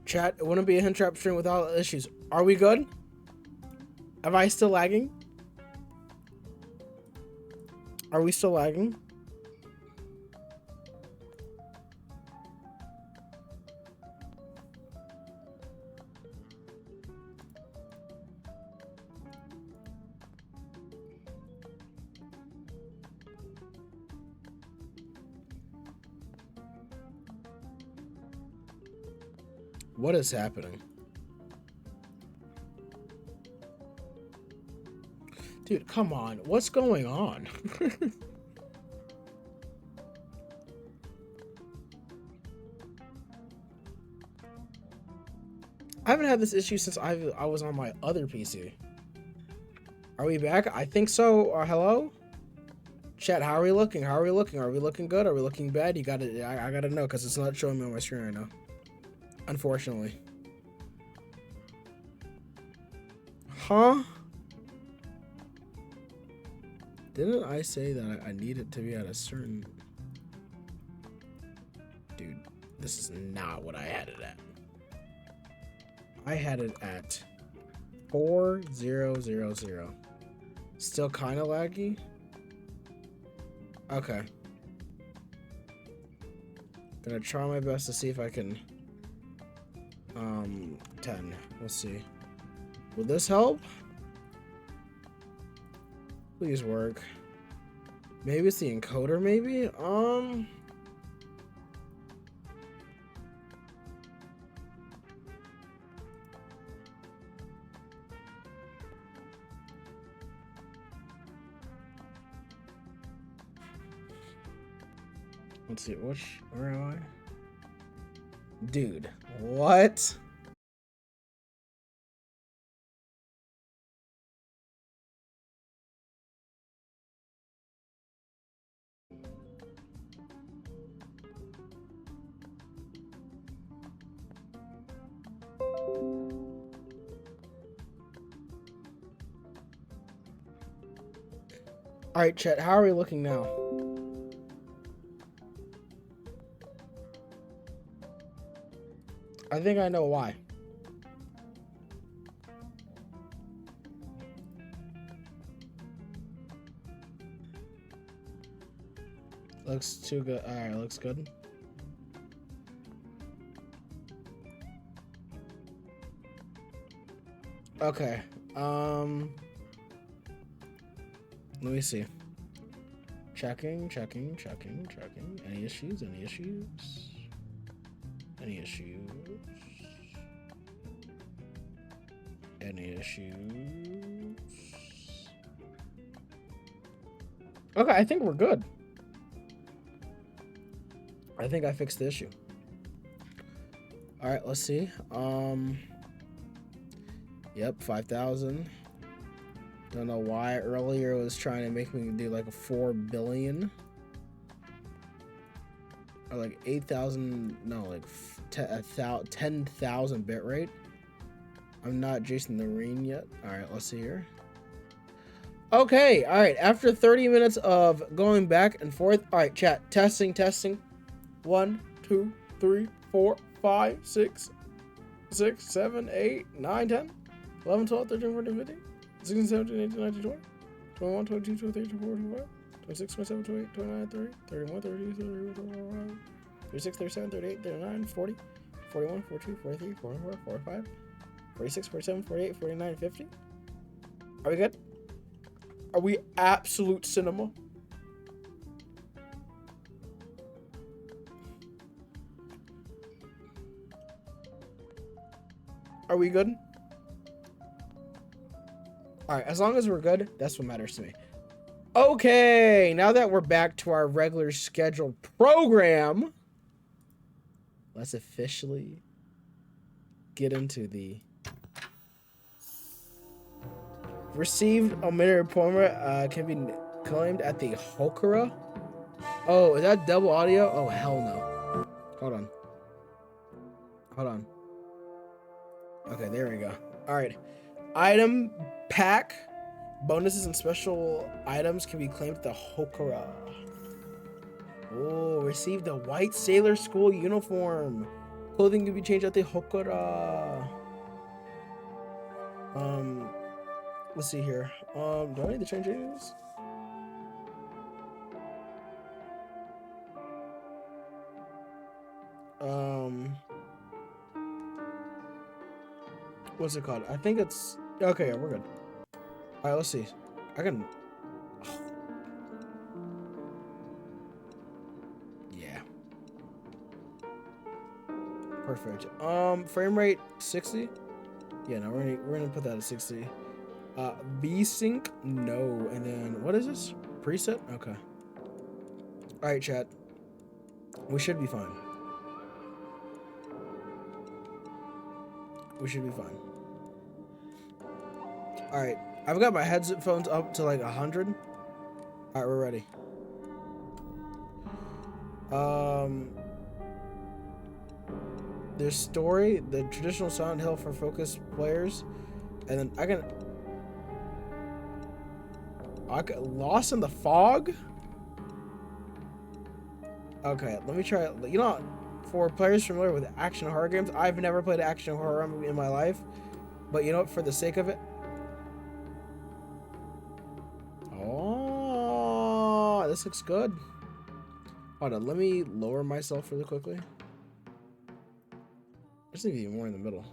Chat, it wouldn't be a hint trap stream without issues. Are we good? Am I still lagging? Are we still lagging? What is happening? Dude, come on. What's going on? I haven't had this issue since I was on my other PC. Are we back? I think so. Hello? Chat, how are we looking? How are we looking? Are we looking good? Are we looking bad? You gotta, I gotta know because it's not showing me on my screen right now. Unfortunately. Huh? Didn't I say that I need it to be at a certain... Dude, this is not what I had it at. I had it at 4000. Still kind of laggy? Okay. Gonna try my best to see if I can... 10. Let's see. Will this help? Please work. Maybe it's the encoder, maybe? Let's see, where am I? Dude, what? All right, chat, how are we looking now? I think I know why. Looks too good. All right, looks good. Okay. Let me see. Checking. Any issues? Any issues? Any issues? Any issues? Okay, I think we're good. I think I fixed the issue. All right, let's see. Yep, 5,000. Don't know why earlier it was trying to make me do like a 4 billion. Or like 8,000, no, like 10,000 bit rate. I'm not Jason the Reen yet. All right, let's see here. Okay, all right. After 30 minutes of going back and forth. All right, chat, testing. 1, 2, 3, 4, 5, 6, 7, 8, 9, 10, 11, 12, 13, 14, 15, 16, 17, 18, 19, 20, 21, 22, 23, 24, 25, 26, 27, 28, 29, 30, 31, 32, 33, 34, 36, 37, 38, 39, 40, 41, 42, 43, 44, 45, 46, 47, 48, 49, 50. Are we good? Are we absolute cinema? Are we good? All right, as long as we're good, that's what matters to me. Okay, now that we're back to our regular scheduled program, let's officially get into the received omitted appointment can be claimed at the Hokura. Oh, is that double audio? Oh, hell no. Hold on. Okay, there we go. All right. Item pack. Bonuses and special items can be claimed at the Hokura. Oh, received a white sailor school uniform. Clothing can be changed at the Hokora. Let's see here. Do I need to change any of this? What's it called? I think it's okay. Yeah, we're good. All right, let's see. I can. Yeah. Perfect. Frame rate 60. Yeah, no, we're gonna put that at 60. VSync, no. And then what is this? Preset? Okay. All right, chat. We should be fine. We should be fine. All right. I've got my headphones up to like 100. All right, we're ready. There's story, the traditional Silent Hill for focused players, and then I can Lost in the Fog. Okay, let me try. You know, for players familiar with action horror games, I've never played action horror in my life, but you know what? For the sake of it, oh, this looks good. Hold on, let me lower myself really quickly. There's need to be more in the middle.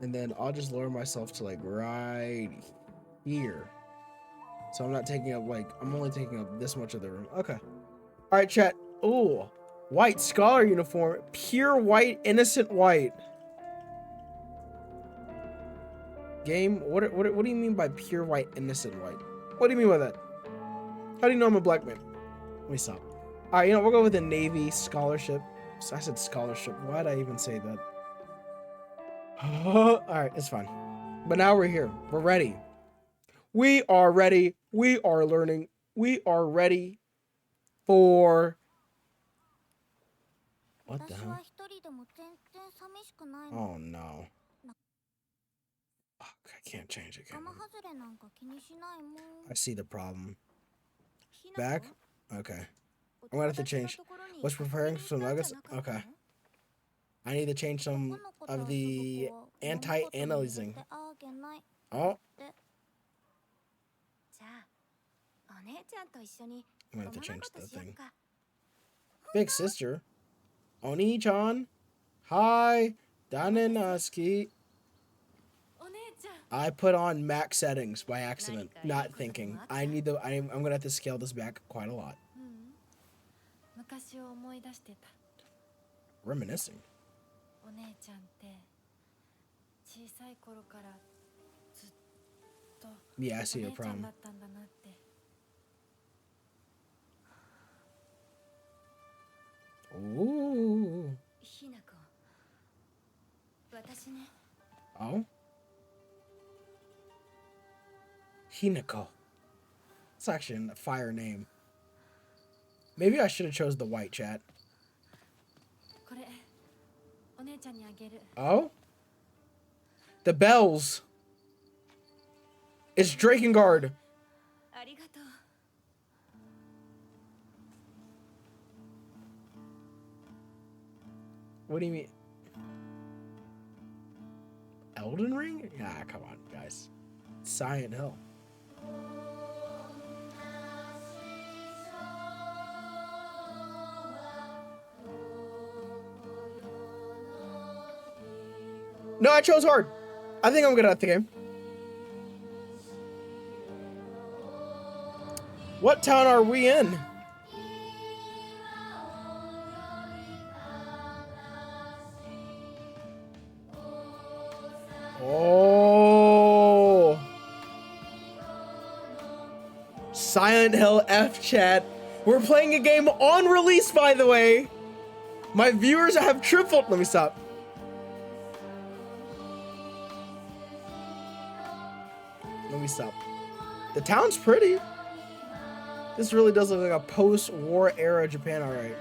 And then I'll just lower myself to like right here. So I'm not taking up like, I'm only taking up this much of the room. Okay. All right, chat. Ooh, white scholar uniform. Pure white, innocent white. Game, what do you mean by pure white, innocent white? What do you mean by that? How do you know I'm a black man? Let me stop. All right, you know, we'll go with the Navy scholarship. I said scholarship. Why did I even say that? All right, it's fine. But now we're here. We're ready. We are ready. We are learning. We are ready for... What the hell? Oh, no. Oh, I can't change it. I see the problem. Back? Okay. I'm gonna have to change. What's preparing some nuggets? Okay. I need to change some of the anti-analyzing. Oh. I'm gonna have to change the thing. Big sister. Oni-chan. Hi. Danenaski. I put on max settings by accident, not thinking. I'm gonna have to scale this back quite a lot. Reminiscing. Yeah, I see the problem. Ooh. Oh? Hinako. It's actually a fire name. Maybe I should have chose the white, chat. Oh? The bells. It's Drakengard. What do you mean? Elden Ring? Ah, come on, guys. Silent Hill. No, I chose hard. I think I'm good at the game. What town are we in? Oh. Silent Hill F, chat. We're playing a game on release, by the way. My viewers have tripled. Let me stop. Let me stop. The town's pretty. This really does look like a post-war era Japan, alright.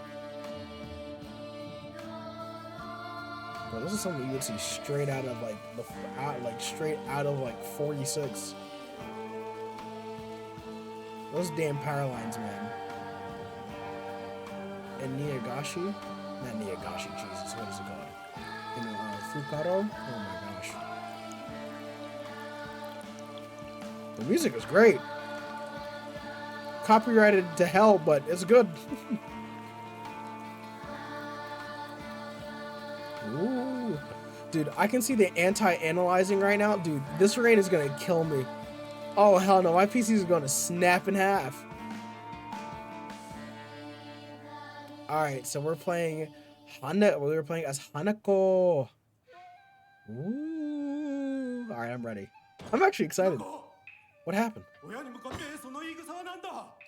Bro, this is something you would see straight out of straight out of 46. Those damn power lines, man. And Niyagashi. Not Niyagashi, Jesus. What is it called? You know, Fukaro? Oh my gosh. The music is great. Copyrighted to hell, but it's good. Ooh. Dude, I can see the anti-analyzing right now. Dude, this rain is gonna kill me. Oh, hell no. My PC is gonna snap in half. Alright, so we're playing we were playing as Hanako. Ooh. Alright, I'm ready. I'm actually excited. What happened?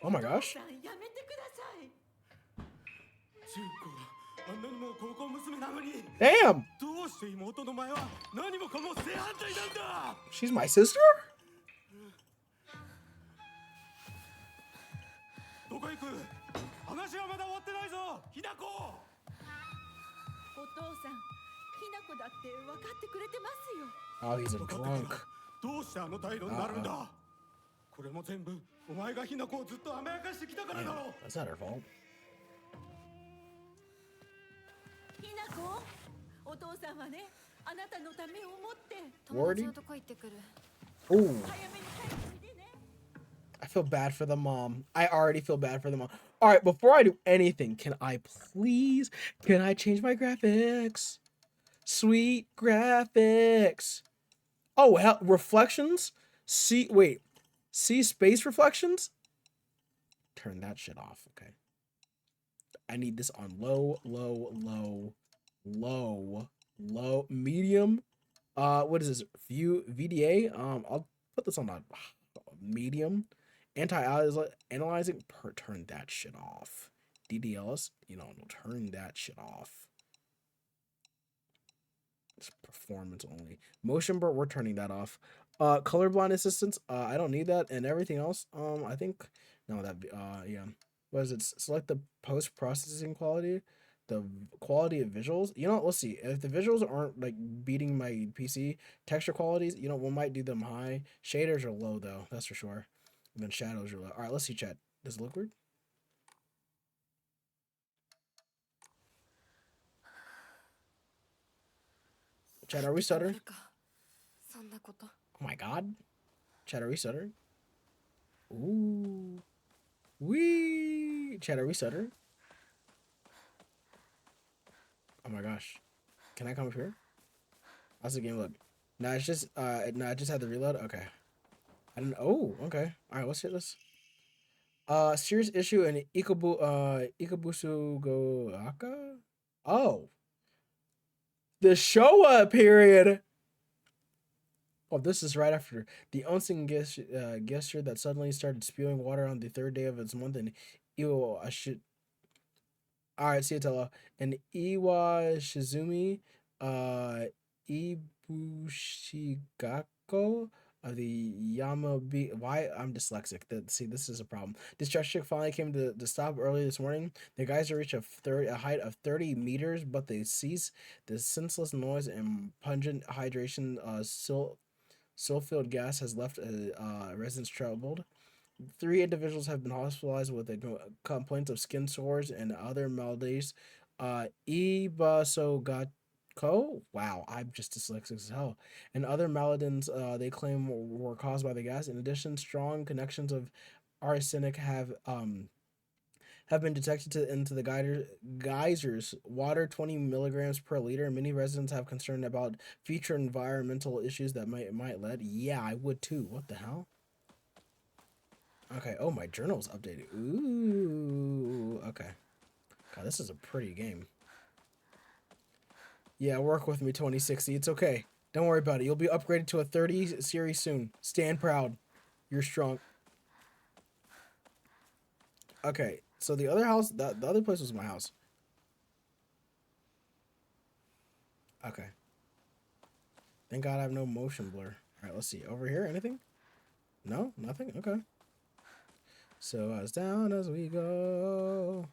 Oh my gosh. Damn! She's my sister? Oh, he's a drunk. That's not her fault. Wardy? Ooh. I feel bad for the mom. I already feel bad for the mom. All right, before I do anything, can I change my graphics? Sweet graphics. Oh, hell, reflections? See space reflections? Turn that shit off, okay. I need this on low, medium. What is this? View VDA. I'll put this on a medium. Anti-analyzing. Turn that shit off. DDLS. Turn that shit off. It's performance only. Motion blur. We're turning that off. Colorblind assistance. I don't need that, and everything else. I think no that. Yeah. What is it? Select the post-processing quality. The quality of visuals. Let's see. If the visuals aren't like beating my PC, texture qualities, we might do them high. Shaders are low though, that's for sure. And then shadows are low. All right, let's see, chat. Does it look weird? Chat, are we stuttering? Oh my god. Chat, are we stuttering? Ooh. Wee. Chat, are we stuttering? Oh my gosh. Can I come up here? How's the game look? Nah, it's just I just had the reload. Okay. I don't. Oh, okay. All right, let's hit this. Serious issue in Ikabusu go Aka. Oh, the Showa period. Oh, this is right after the onsen gesture that suddenly started spewing water on the third day of its month, and Iwo I should. All right, see you, Tella. And Iwa Shizumi, Ibushigako of the Yamabi. Why I'm dyslexic. See, this is a problem. This ship finally came to stop early this morning. The geyser reached a height of 30 meters, but they ceased the senseless noise and pungent hydration. Sulfilled gas has left residents troubled. 3 individuals have been hospitalized with complaints of skin sores and other maladies. Ibasogako, wow, I'm just dyslexic as hell. And other maladies they claim were caused by the gas. In addition, strong connections of arsenic have been detected into the geysers. Water 20 milligrams per liter. Many residents have concern about future environmental issues that might lead. Yeah, I would too. What the hell? Okay. Oh, my journal's updated. Ooh. Okay. God, this is a pretty game. Yeah, work with me, 2060. It's okay. Don't worry about it. You'll be upgraded to a 30 series soon. Stand proud. You're strong. Okay. So the other house, the other place was my house. Okay. Thank God I have no motion blur. All right, let's see. Over here, anything? No? Nothing? Okay. So as down as we go.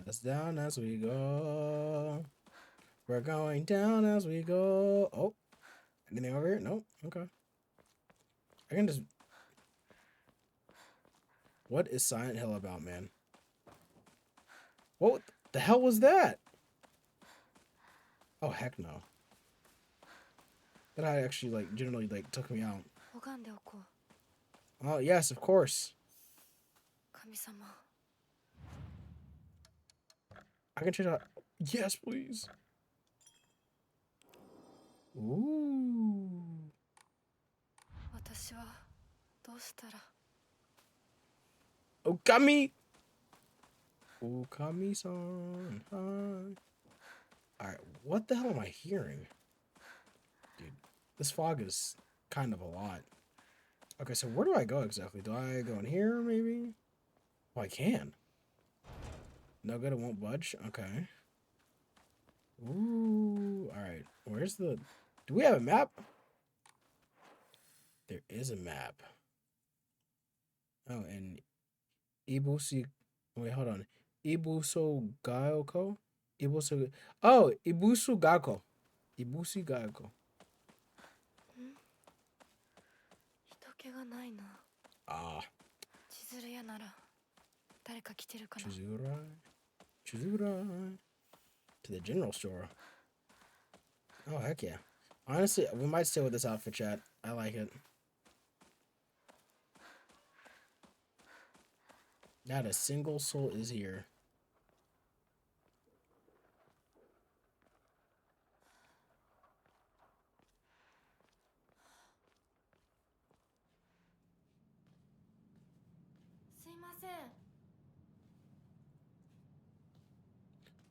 As down as we go. We're going down as we go. Oh, anything over here? Nope. Okay. I can just. What is Silent Hill about, man? What? The hell was that? Oh, heck no. That actually, like, generally, like, took me out. Oh, yes, of course. I can change out. Yes, please. Ooh. Okami! Okami-san. Hi. Alright, what the hell am I hearing? Dude, this fog is kind of a lot. Okay, so where do I go exactly? Do I go in here, maybe? Oh, I can. No good, it won't budge? Okay. Ooh, alright. Where's the... Do we have a map? There is a map. Oh, and Ibusi... Wait, hold on. Ibuso Gaoko? Ibusu... Oh, Ibusu Gako. Ibusi Gako. Ah. Chizurai. Chizurai. To the general store. Oh, heck yeah. Honestly, we might stay with this outfit, chat. I like it. Not a single soul is here.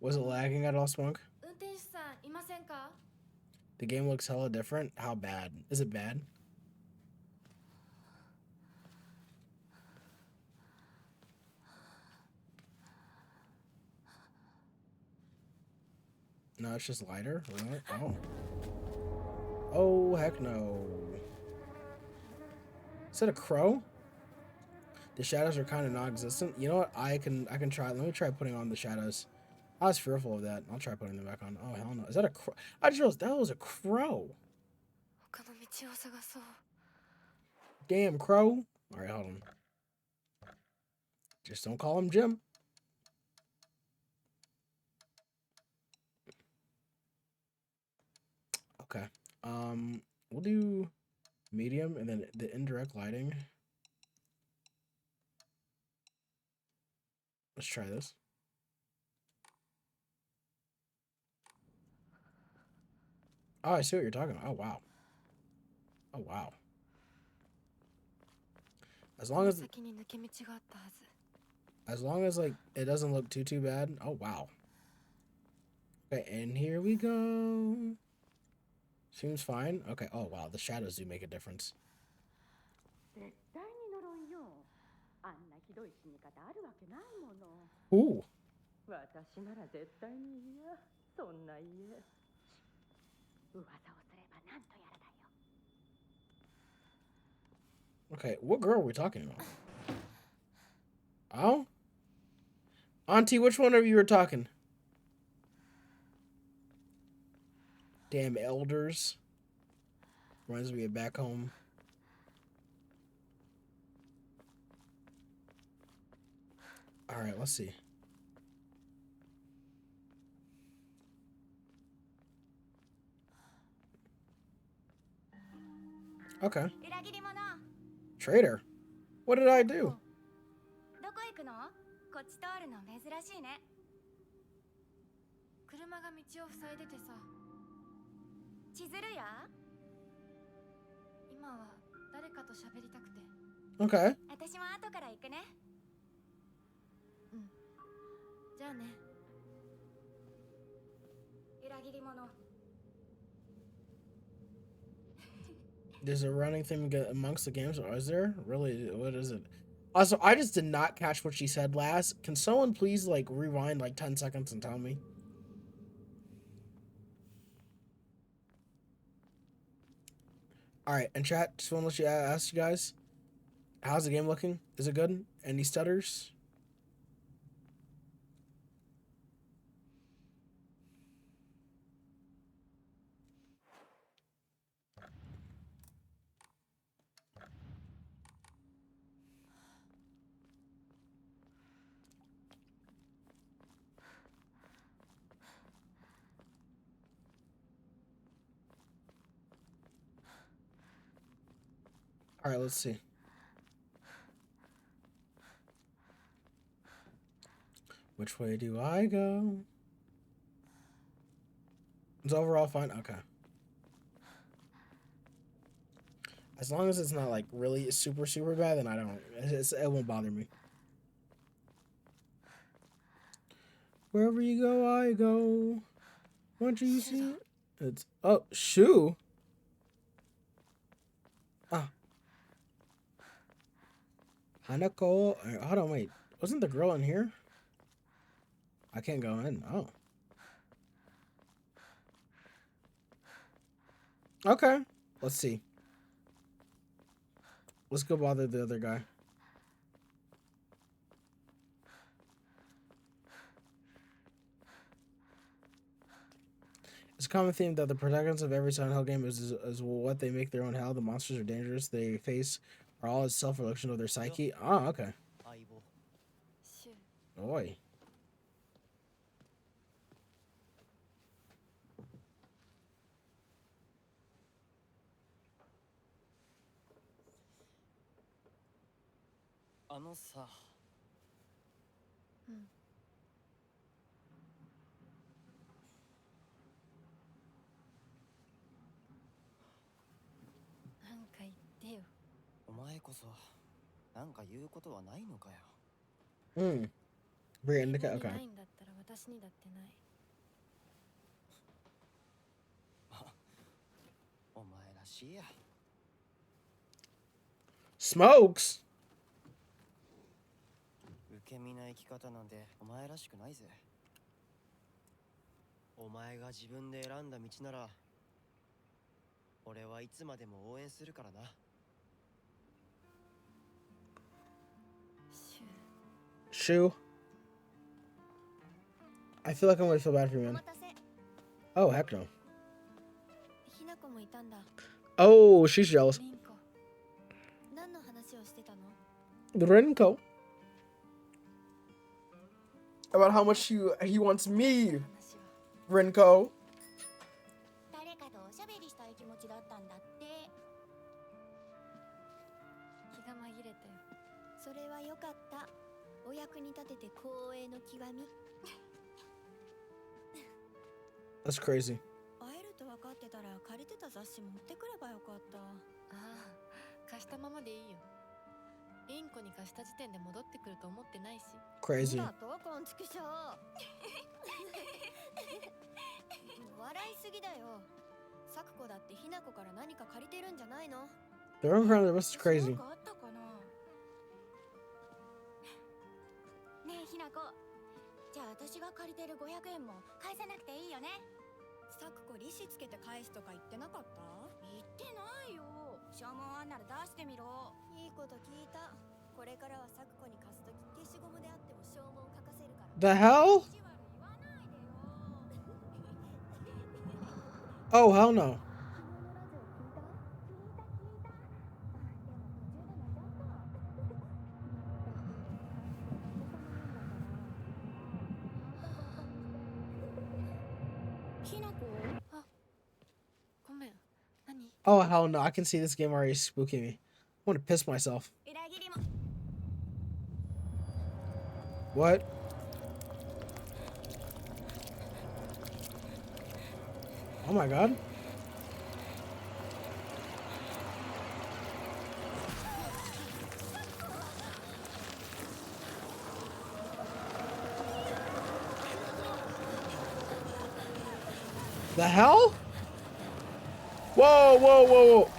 Was it lagging at all, Spunk? The game looks hella different. How bad? Is it bad? No, it's just lighter. Really? Oh. Oh, heck no. Is that a crow? The shadows are kind of non-existent. You know what? I can try. Let me try putting on the shadows. I was fearful of that. I'll try putting them back on. Oh, hell no. Is that a crow? I just realized that was a crow. Damn crow. All right, hold on. Just don't call him Jim. Okay. We'll do medium and then the indirect lighting. Let's try this. Oh, I see what you're talking about. Oh, wow. Oh, wow. As long as like it doesn't look too bad. Oh, wow. Okay, and here we go. Seems fine. Okay. Oh, wow. The shadows do make a difference. Ooh. Okay, what girl are we talking about? Oh? Auntie, which one of you are talking? Damn elders. Reminds me of back home. Alright, let's see. Okay. Traitor. What did I do? Okay. There's a running thing amongst the games, or is there? Really? What is it? Also, I just did not catch what she said last. Can someone please, like, rewind, like, 10 seconds and tell me? Alright, and chat, just want to let you ask you guys, how's the game looking? Is it good? Any stutters? All right, let's see. Which way do I go? It's overall fine. Okay. As long as it's not like really super bad, then I don't. It won't bother me. Wherever you go, I go. Once you see it, it's shoe. Ah, Hanako. Hold on, wait. Wasn't the girl in here? I can't go in. Oh. Okay. Let's see. Let's go bother the other guy. It's a common theme that the protagonists of every Silent Hill game is what they make their own hell. The monsters are dangerous they face are all a self-reflection of their psyche. Oh, okay. Oi. Very indica. Okay. Smokes. 受け身な生き方なんてお前らしくないぜ。お前が自分で選んだ道なら、俺はいつまでも応援するからな。Shoe. I feel like I'm gonna feel bad for you, man. Oh, heck no. Oh, she's jealous. Renko. About how much he wants me, Renko. 誰かとおしゃべりしたい気持ちだったんだって。気が紛れたよ。それは良かった。お役に立てて光栄の極み。That's crazy. 会えると分かってたら借りてた雑誌持ってくればよかった。ああ、貸したままでいいよ。インコに貸した時点で戻ってくると思ってないし。Crazy. だとこんちくしょう。笑いすぎだよ。サクコだってひなこから何か借りてるんじゃないの？ The run around the rest is crazy. なんかあったかな？ねえひなこ。じゃあ私が借りてる500円も返さなくていいよね。サクコ利子つけて返すとか言ってなかった？言ってないよ。証文あんなら出してみろ。いいこと聞いた。これからはサクコに貸すとき消しゴムであっても証文書かせるから。The hell? Oh, hell no. Oh, hell no. I can see this game already spooking me. I want to piss myself. What? Oh my god. The hell? Whoa, whoa, whoa, whoa.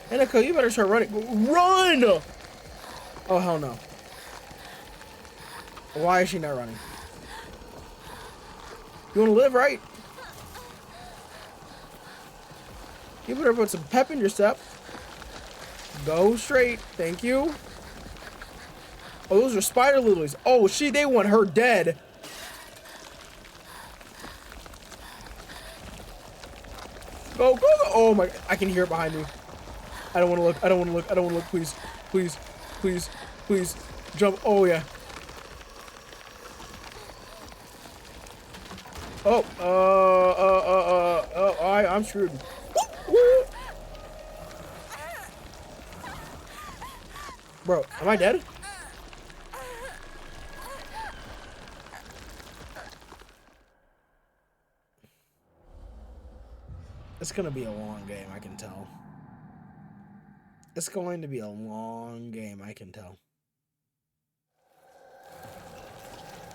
Hinako, you better start running. Run! Oh, hell no. Why is she not running? You want to live, right? You better put some pep in your step. Go straight. Thank you. Oh, those are spider lilies. Oh, they want her dead. Go, go, go. Oh my, I can hear it behind me. I don't want to look. I don't want to look. I don't want to look. Please, please, please, please. Jump. Oh, yeah. Oh, I'm screwed. Bro, am I dead? It's gonna be a long game, I can tell. It's going to be a long game, I can tell.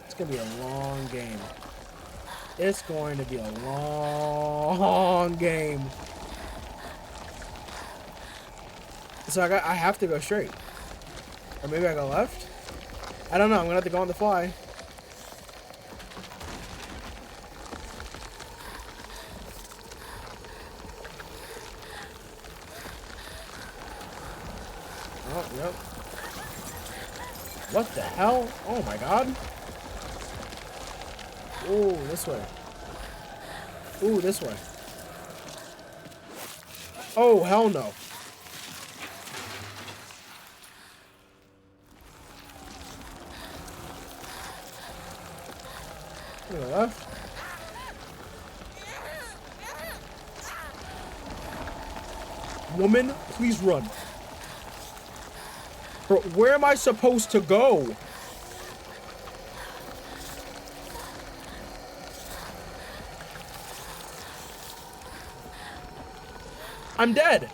It's gonna be a long game. It's going to be a long game. So I have to go straight. Or maybe I go left? I don't know, I'm gonna have to go on the fly. Oh, yep. What the hell? Oh my god. Ooh, this way. Ooh, this way. Oh, hell no. To the left. Woman, please run. Bro, where am I supposed to go? I'm dead.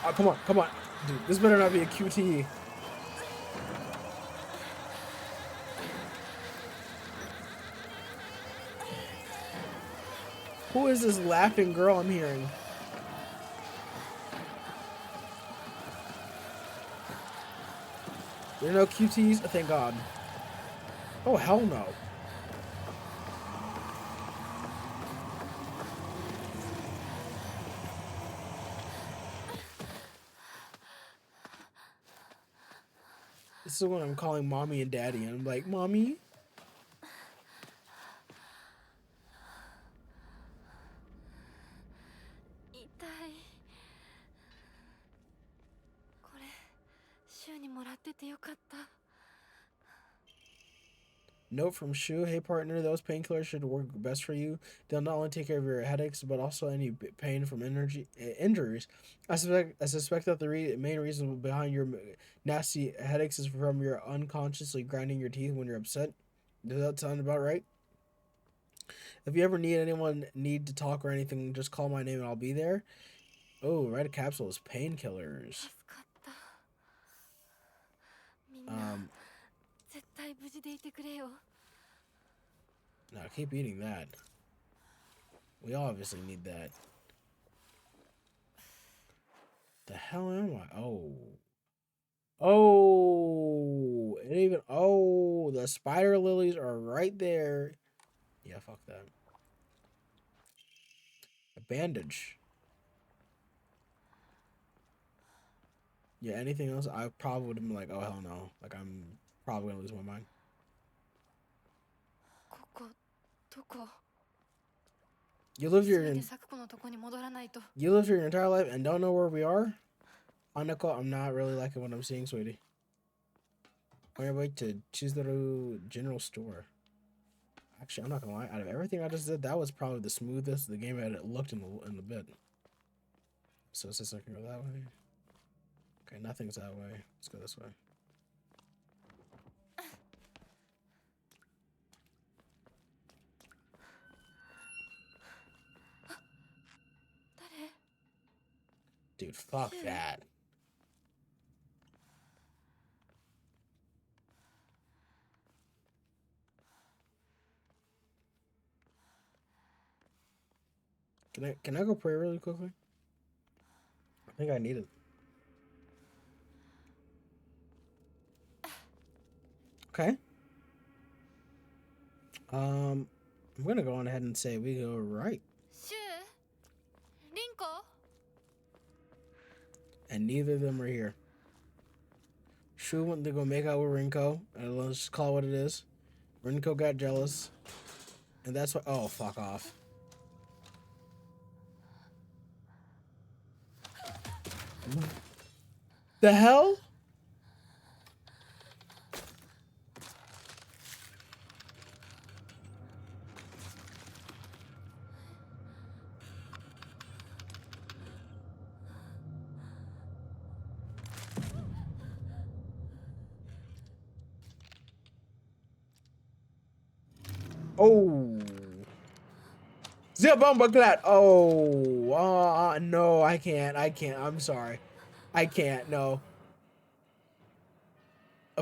Oh, come on, come on. Dude, this better not be a QTE. Who is this laughing girl I'm hearing? There are no QTs? Oh, thank God. Oh, hell no. This is when I'm calling mommy and daddy, and I'm like, Mommy? Note from Shu, hey partner, those painkillers should work best for you. They'll not only take care of your headaches, but also any pain from injuries. I suspect that the main reason behind your nasty headaches is from your unconsciously grinding your teeth when you're upset. Does that sound about right? If you ever need to talk or anything, just call my name and I'll be there. Oh, write a capsule is painkillers. No, keep eating that. We obviously need that. The hell am I? Oh. Oh. It even. Oh. The spider lilies are right there. Yeah, fuck that. A bandage. Yeah, anything else? I probably would have been like, oh, hell no. Like, I'm probably gonna lose my mind. You live your entire life and don't know where we are? Hanako, I'm not really liking what I'm seeing, sweetie. On your way to Chizuru General Store. Actually, I'm not gonna lie. Out of everything I just did, that was probably the smoothest the game had looked in the bit. So is this I can go that way? Okay, nothing's that way. Let's go this way. Dude, fuck that. Can I go pray really quickly? I think I need it. Okay. I'm gonna go on ahead and say we go right. And neither of them are here. Shu went to go make out with Rinko, and let's just call it what it is. Rinko got jealous, and that's why. Oh, fuck off. The hell? Oh. Zibumba. Oh. No, I can't. I'm sorry. I can't. No.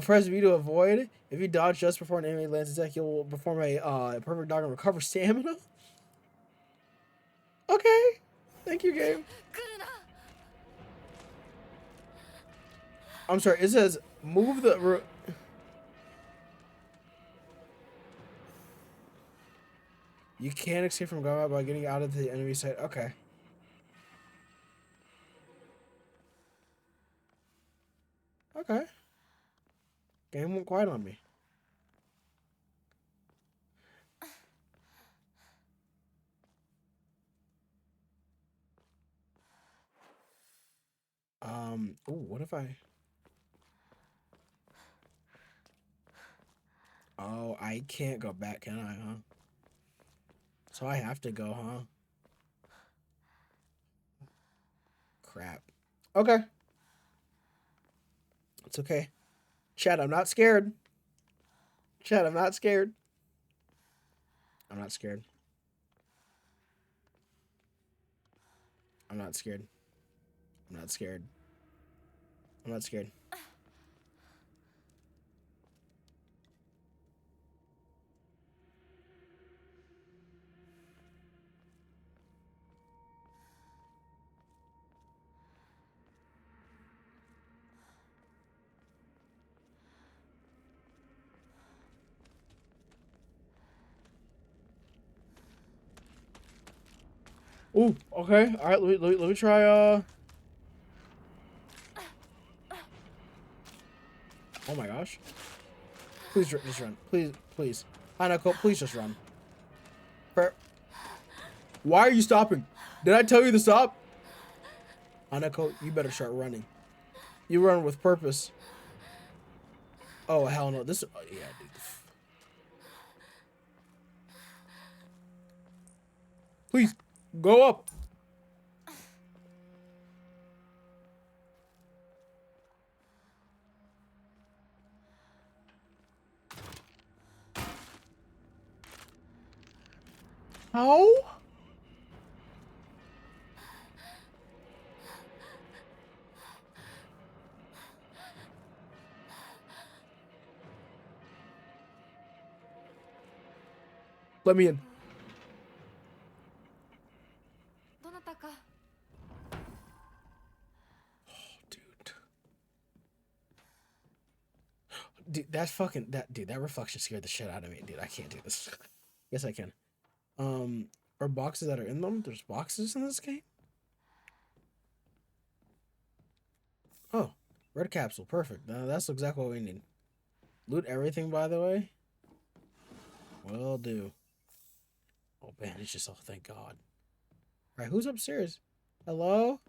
Press B to avoid. If you dodge just before an enemy lands attack, you'll perform a perfect dodge and recover stamina. Okay. Thank you, game. I'm sorry. It says move the. You can't escape from combat by getting out of the enemy side. Okay. Okay. Game went quiet on me. Oh, what if I... Oh, I can't go back, can I, huh? So I have to go, huh? Crap. Okay. It's okay. Chat, I'm not scared. Chat, I'm not scared. I'm not scared. I'm not scared. I'm not scared. I'm not scared. Ooh, okay. All right, let me try, Oh my gosh. Please just run. Please, please. Hanako, please just run. Why are you stopping? Did I tell you to stop? Hanako, you better start running. You run with purpose. Oh, hell no. This... Oh, yeah, dude. Please, go up. How? Let me in. Dude, that's fucking... Dude, that reflection scared the shit out of me. Dude, I can't do this. Yes, I can. Are boxes that are in them? There's boxes in this game? Oh, red capsule. Perfect. That's exactly what we need. Loot everything, by the way. Will do. Oh, bandages. Oh, thank God. All right, who's upstairs? Hello?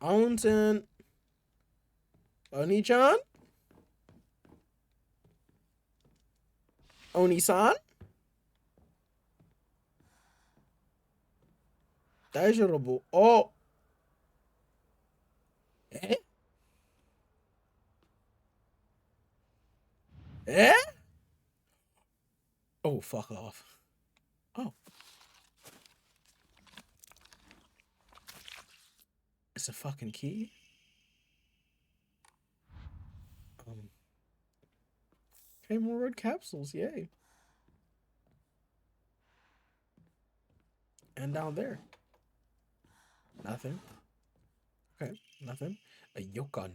Onsen. Oni-chan? Oni-san? Daijoubu. Oh! Eh? Eh? Oh, fuck off. Oh. It's a fucking key? Okay, more red capsules, yay. And down there. Nothing. Okay, nothing. A yokon.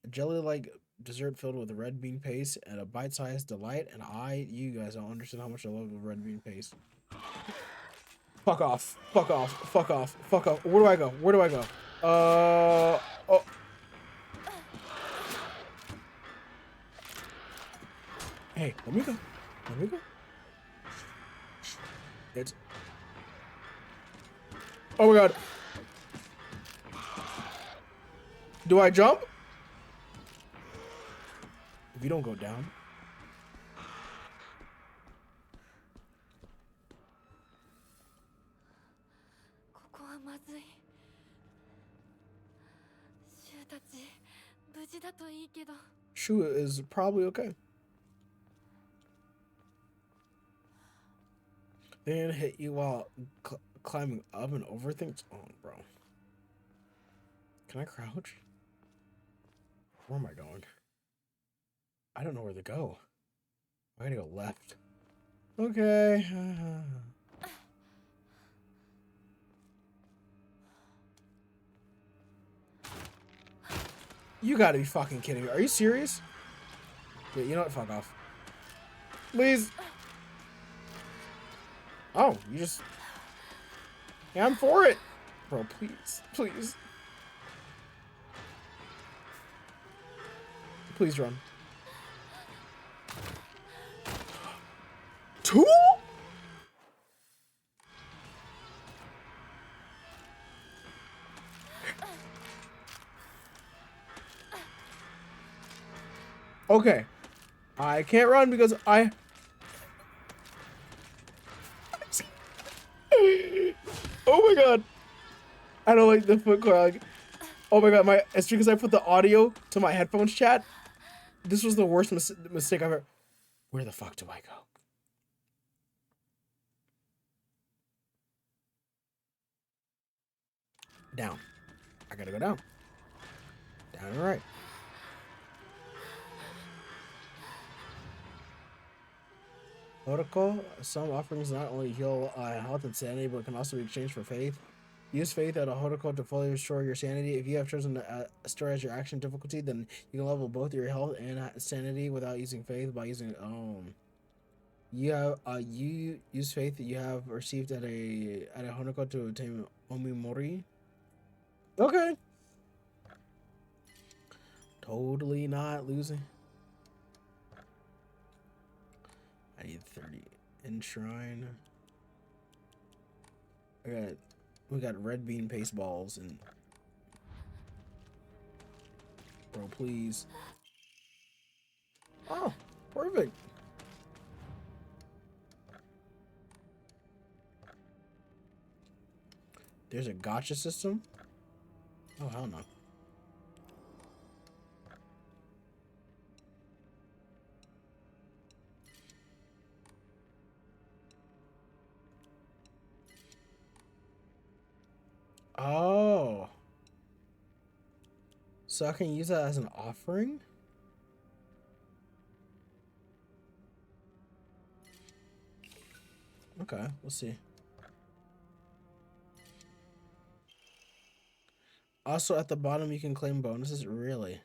A jelly-like dessert filled with red bean paste and a bite-sized delight, and you guys don't understand how much I love the red bean paste. Fuck off. Fuck off. Fuck off. Fuck off. Where do I go? Where do I go? Oh. Hey, let me go. Let me go. It's... Oh my God. Do I jump? If you don't go down. Shu is probably okay. They didn't hit you while climbing up and over things? Oh, bro. Can I crouch? Where am I going? I don't know where to go. I gotta go left. Okay. You gotta be fucking kidding me. Are you serious? Yeah, you know what? Fuck off. Please. Oh, you just... Yeah, I'm for it. Bro, please. Please. Please run. 2? Okay. I can't run because I... Oh my god. I don't like the foot clog. Oh my god, it's because I put the audio to my headphones, chat. This was the worst mistake I've ever... Where the fuck do I go? Down. I gotta go down. Down and right. Protocol. Some offerings not only heal health and sanity, but can also be exchanged for faith. Use faith at a protocol to fully restore your sanity. If you have chosen to store as your action difficulty, then you can level both your health and sanity without using faith by using you have you use faith that you have received at a protocol to obtain omimori. Okay. Totally not losing. I need 30. Enshrine. We got red bean paste balls and... Bro, please. Oh, perfect. There's a gotcha system? Oh, hell no. Oh. So I can use that as an offering? Okay, we'll see. Also, at the bottom, you can claim bonuses. Really?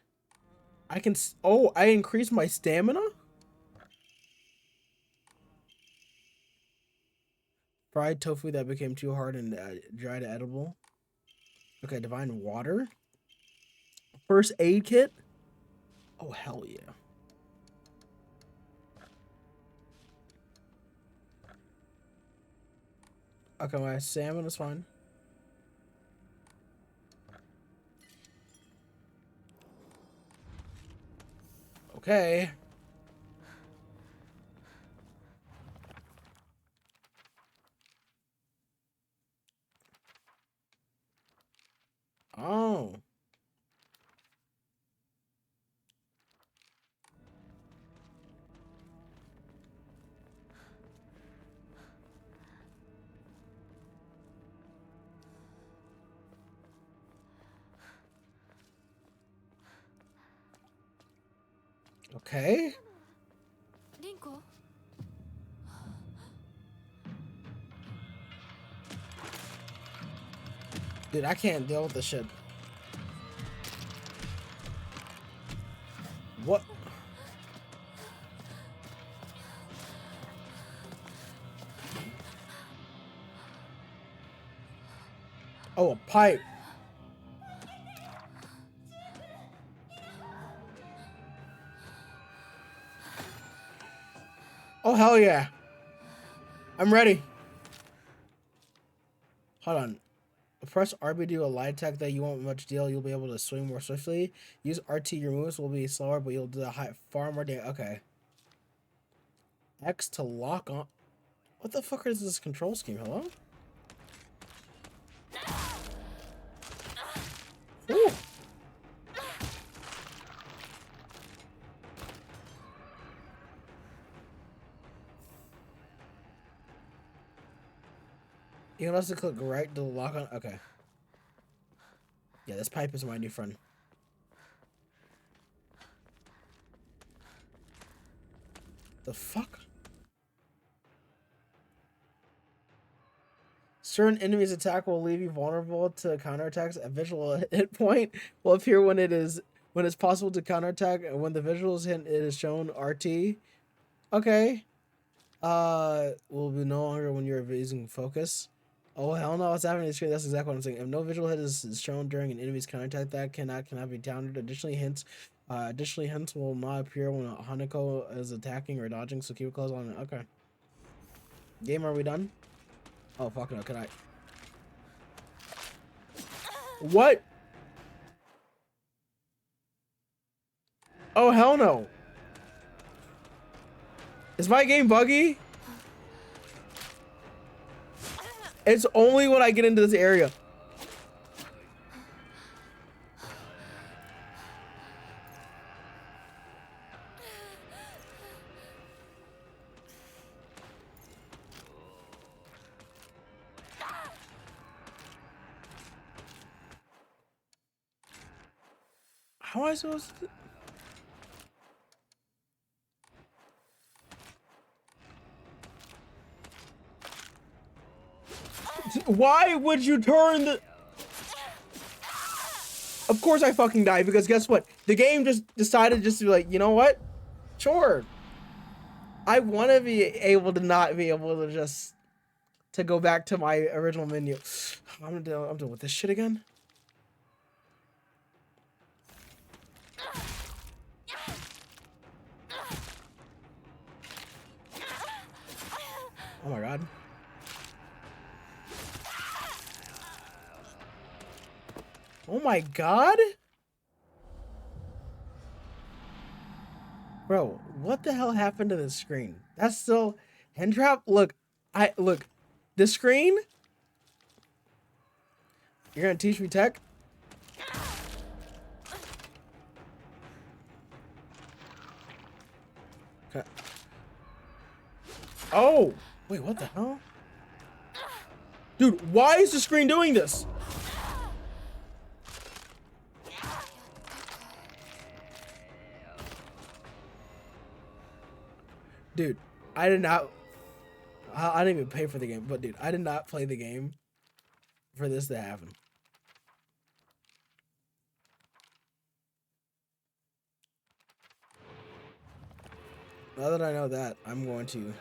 I can... Oh, I increased my stamina? Fried tofu that became too hard and dried edible. Okay, divine water. First aid kit. Oh, hell yeah. Okay, my salmon is fine. Okay. Oh. Okay. Dude, I can't deal with this shit. What? Oh, a pipe. Oh, hell yeah. I'm ready. Hold on. Press RB to do a light attack that you won't much deal. You'll be able to swing more swiftly. Use RT. Your moves will be slower, but you'll do far more damage. Okay. X to lock on. What the fuck is this control scheme? Hello? Ooh. You can also click right to lock on. Okay. Yeah, this pipe is my new friend. The fuck? Certain enemies' attack will leave you vulnerable to counterattacks. A visual hit point will appear when it's possible to counterattack, and when the visual is hit, it is shown RT. Okay. Will be no longer when you're using focus. Oh hell no! What's happening to the screen? That's exactly what I'm saying. If no visual hit is shown during an enemy's counterattack, that cannot be countered. Additionally, hints will not appear when a Hanako is attacking or dodging. So keep a close on it. Okay. Game, are we done? Oh fuck no! Can I? What? Oh hell no! Is my game buggy? It's only when I get into this area. How am I supposed to? Why would you turn the... Of course I fucking died, because guess what? The game just decided just to be like, you know what? Sure. I want to be able to not be able to just... to go back to my original menu. I'm done with this shit again. Oh my god. Oh my god? Bro, what the hell happened to the screen? That's still hand trap? Look, the screen? You're gonna teach me tech? Okay. Oh! Wait, what the hell? Dude, why is the screen doing this? Dude, I did not... I didn't even pay for the game, but dude, I did not play the game for this to happen. Now that I know that, I'm going to...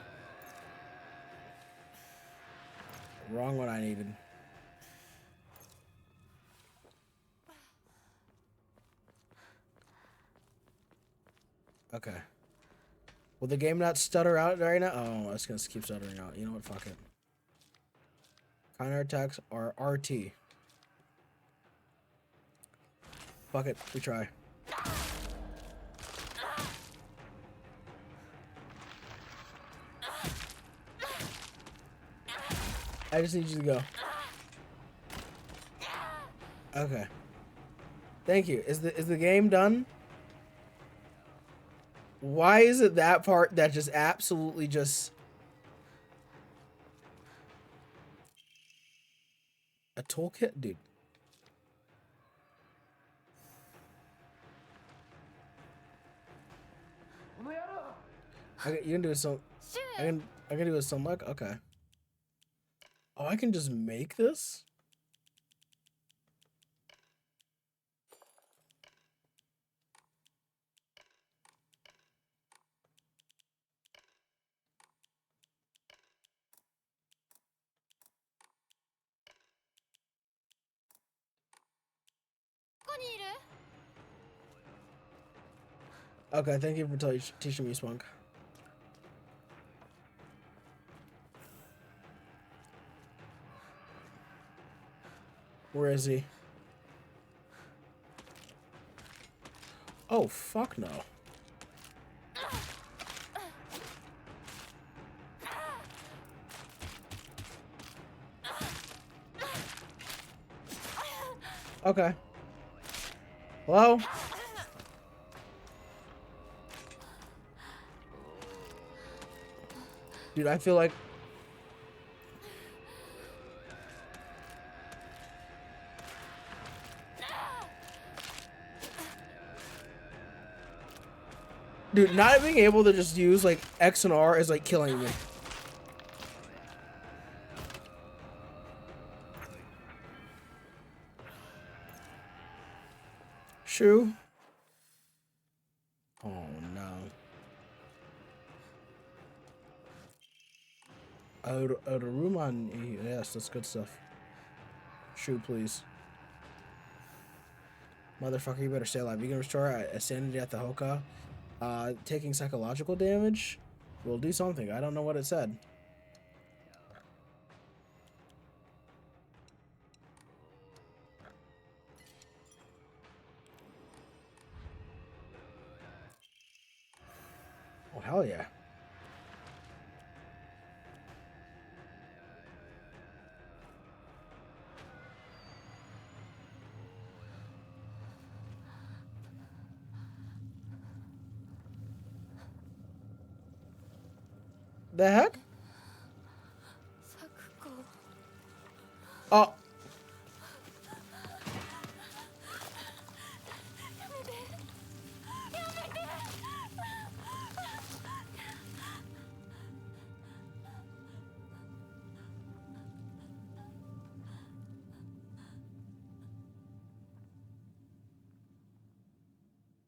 Wrong what I needed. Okay. Will the game not stutter out right now? Oh, it's gonna keep stuttering out. You know what? Fuck it. Counterattacks are RT. Fuck it. We try. I just need you to go. Okay. Thank you. Is the game done? Why is it that part that just absolutely just... A toolkit? Dude. Okay, you can do some... I can do a some luck? Okay. Oh, I can just make this? Okay, thank you for teaching me, Spunk. Where is he? Oh, fuck no. Okay. Hello? Dude, I feel like... Dude, not being able to just use, like, X and R is, like, killing me. Shoo. Oh, no. Aruman, yes, that's good stuff. Shoo, please. Motherfucker, you better stay alive. You can restore a sanity at the Hoka. Taking psychological damage will do something. I don't know what it said. Oh, hell yeah. The heck? Oh.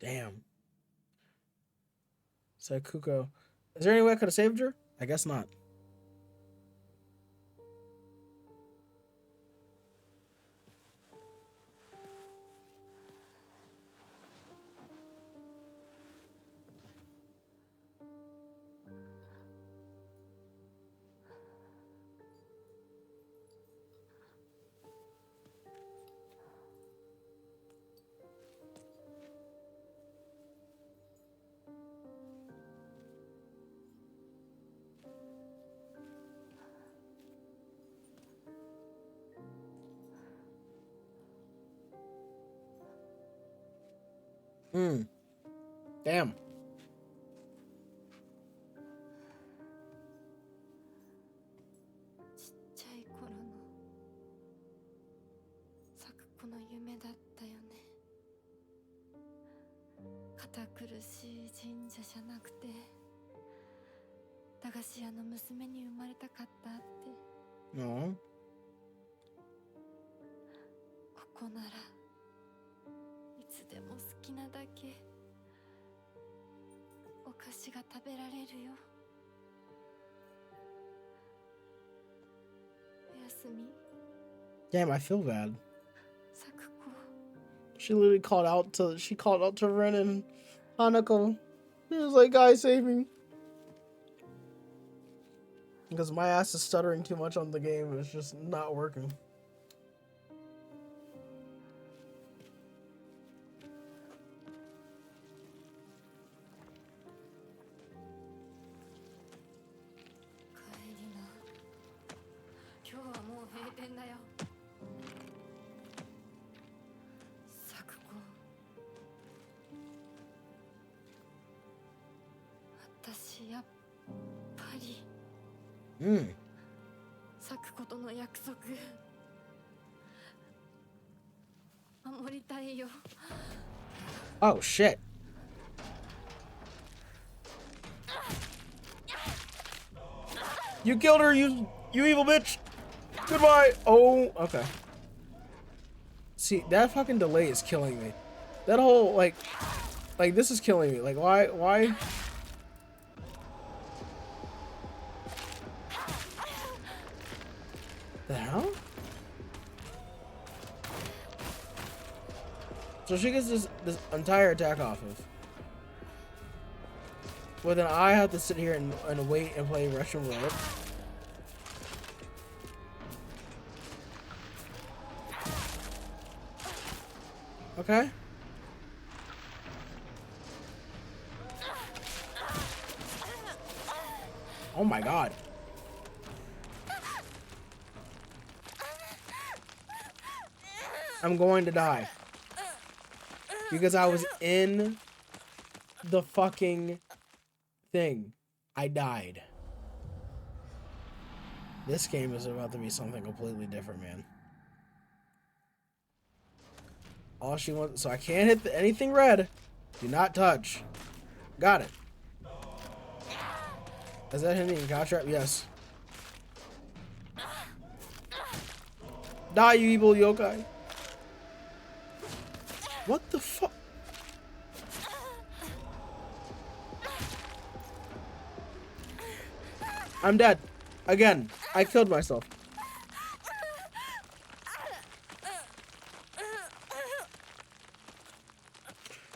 Damn. Sakuko. Is there any way I could have saved her? I guess not. Damn. ちっちゃい頃の咲く子の夢だったよね。堅苦しい神社じゃなくて駄菓子屋の娘に生まれたかったって。No. ここならいつでも好きなだけお菓子が食べられるよ。おやすみ。 Damn, I feel bad. 咲く子。 She literally called out to Ren and Hanako. He was like, guys, save me. Because my ass is stuttering too much on the game. It's just not working. Mm. 咲くことの約束守りたいよ。 Oh shit. You killed her, you evil bitch. Goodbye. Oh, okay. See, that fucking delay is killing me. That whole like this is killing me. Like why? The hell? So she gets this entire attack off of. Well, then I have to sit here and wait and play Russian roulette. Okay. Oh my god. I'm going to die. Because I was in the fucking thing. I died. This game is about to be something completely different, man. All she wants... So I can't hit anything red. Do not touch. Got it. Is that hitting a cow trap? Yes. Die, you evil yokai. What the fuck? I'm dead. Again. I killed myself.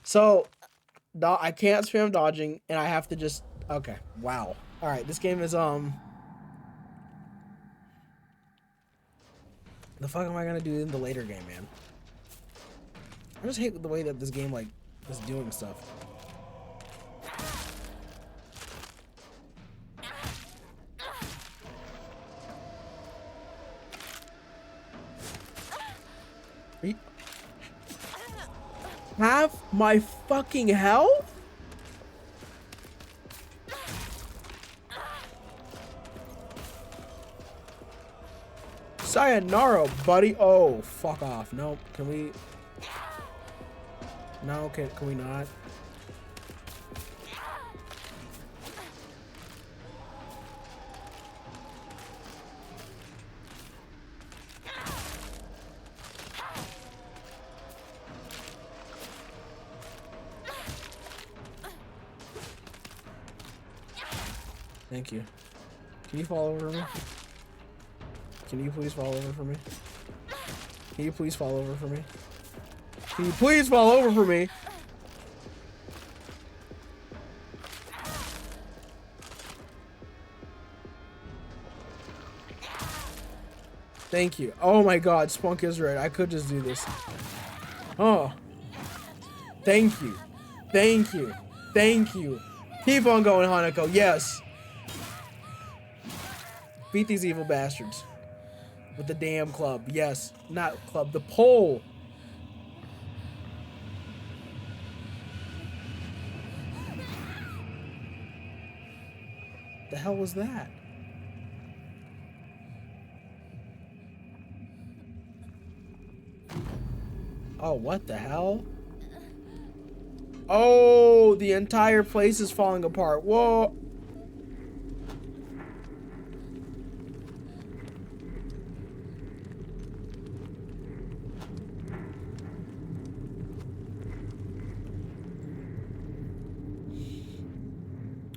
So, I can't spam dodging, and I have to just... Okay. Wow. Alright, this game is, The fuck am I gonna do in the later game, man? I just hate the way that this game, like, is doing stuff. Half my fucking health? Sayonara, buddy. Oh, fuck off. No, can we... No, can we not? Thank you. Can you fall over me? Can you please fall over for me? Can you please fall over for me? Can you please fall over for me? Thank you. Oh my god, Spunk is right. I could just do this. Oh. Thank you. Thank you. Thank you. Keep on going, Hanako. Yes. Beat these evil bastards. With the damn club. Yes. Not club. The pole. The hell was that? Oh, what the hell? Oh, the entire place is falling apart. Whoa.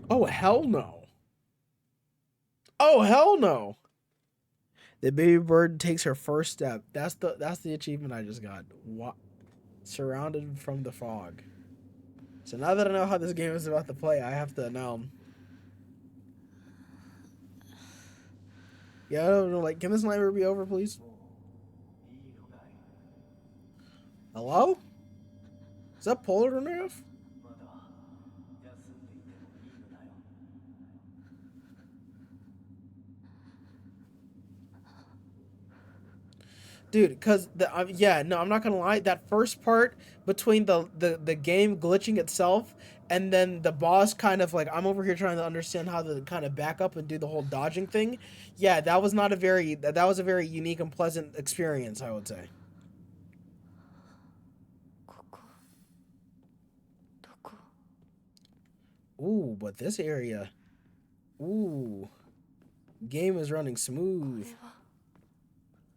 Oh, hell no. Oh, hell no. The baby bird takes her first step. That's the achievement I just got. What? Surrounded from the fog. So now that I know how this game is about to play, I have to now. Yeah, I don't know. Like, can this nightmare be over, please? Hello? Is that polar enough? Dude, because yeah, no, I'm not gonna lie. That first part between the game glitching itself and then the boss kind of like, I'm over here trying to understand how to kind of back up and do the whole dodging thing. Yeah, that was not a very that was a very unique and pleasant experience, I would say. Ooh, but this area, ooh, game is running smooth.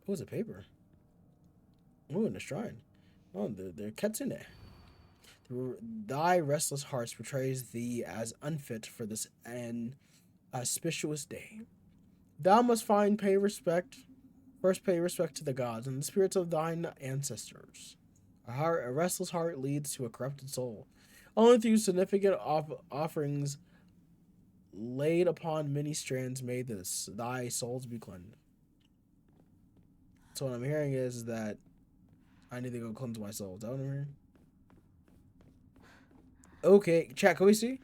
What was it, paper? Ooh, in a shrine. Oh, the kitsune. Thy restless hearts betrays thee as unfit for this auspicious day. Thou must pay respect to the gods and the spirits of thine ancestors. A restless heart leads to a corrupted soul. Only through significant offerings laid upon many strands may thy souls be cleansed. So what I'm hearing is that I need to go cleanse my soul. Is that what I'm hearing? Okay, chat, can we see?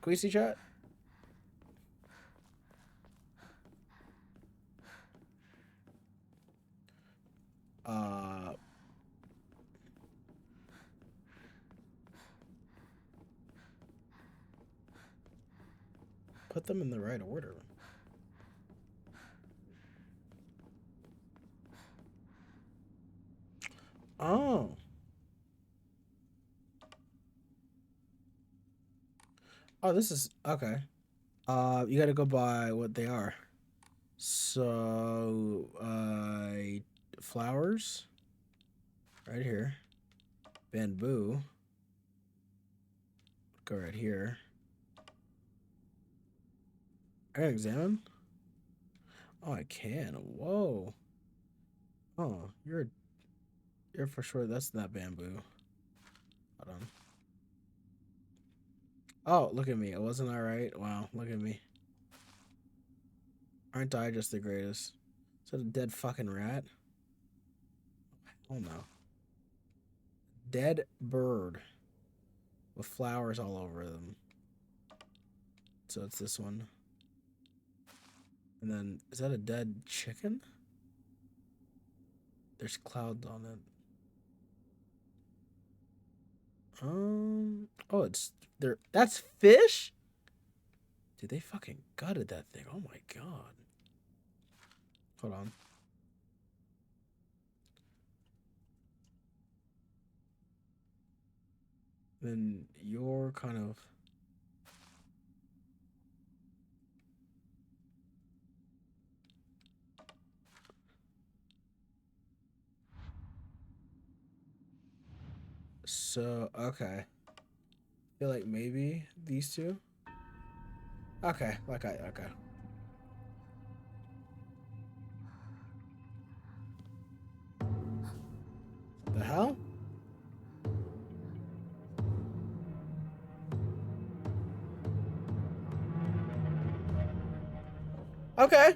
Can we see chat? Put them in the right order. Oh. Oh, this is okay. You gotta go by what they are. So, flowers. Right here. Bamboo. Go right here. I gotta examine? Oh, I can. Whoa. Oh, you're for sure. That's not bamboo. Hold on. Oh, look at me. It wasn't alright. Wow, look at me. Aren't I just the greatest? Is that a dead fucking rat? Oh no. Dead bird with flowers all over them. So it's this one. And then, is that a dead chicken? There's clouds on it. Oh, it's there. That's fish? Dude, they fucking gutted that thing. Oh my god. Hold on. Then you're kind of. So, okay. I feel like maybe these two. Okay, okay. The hell? Okay.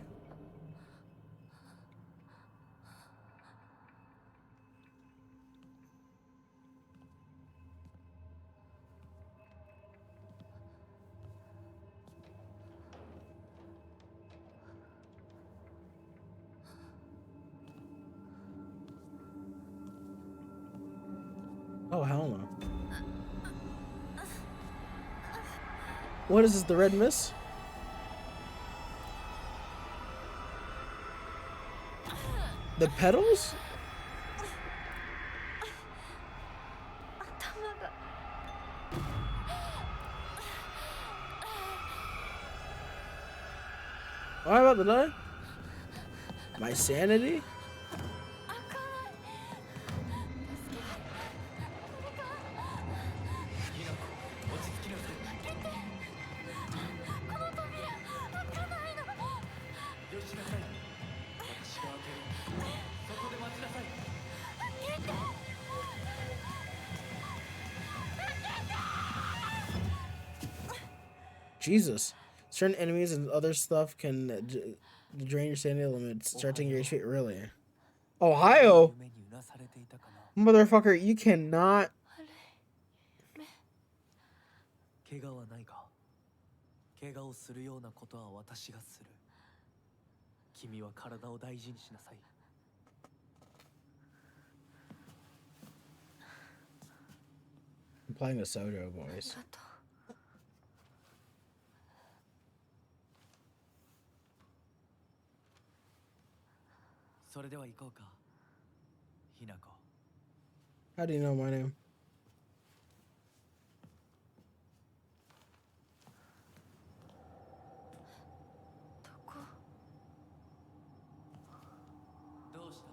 Oh, hell no. What is this, the red mist? The petals? Am I about to die? My sanity? Jesus. Certain enemies and other stuff can drain your sanity limits, starting your HP earlier. Ohio? Motherfucker, you cannot. 怪我はないか。怪我をするようなことは私がする。君は体を大事にしなさい。I'm playing a Sojo voice. それでは行こうか。ひなこ。How do you know my name? どうした？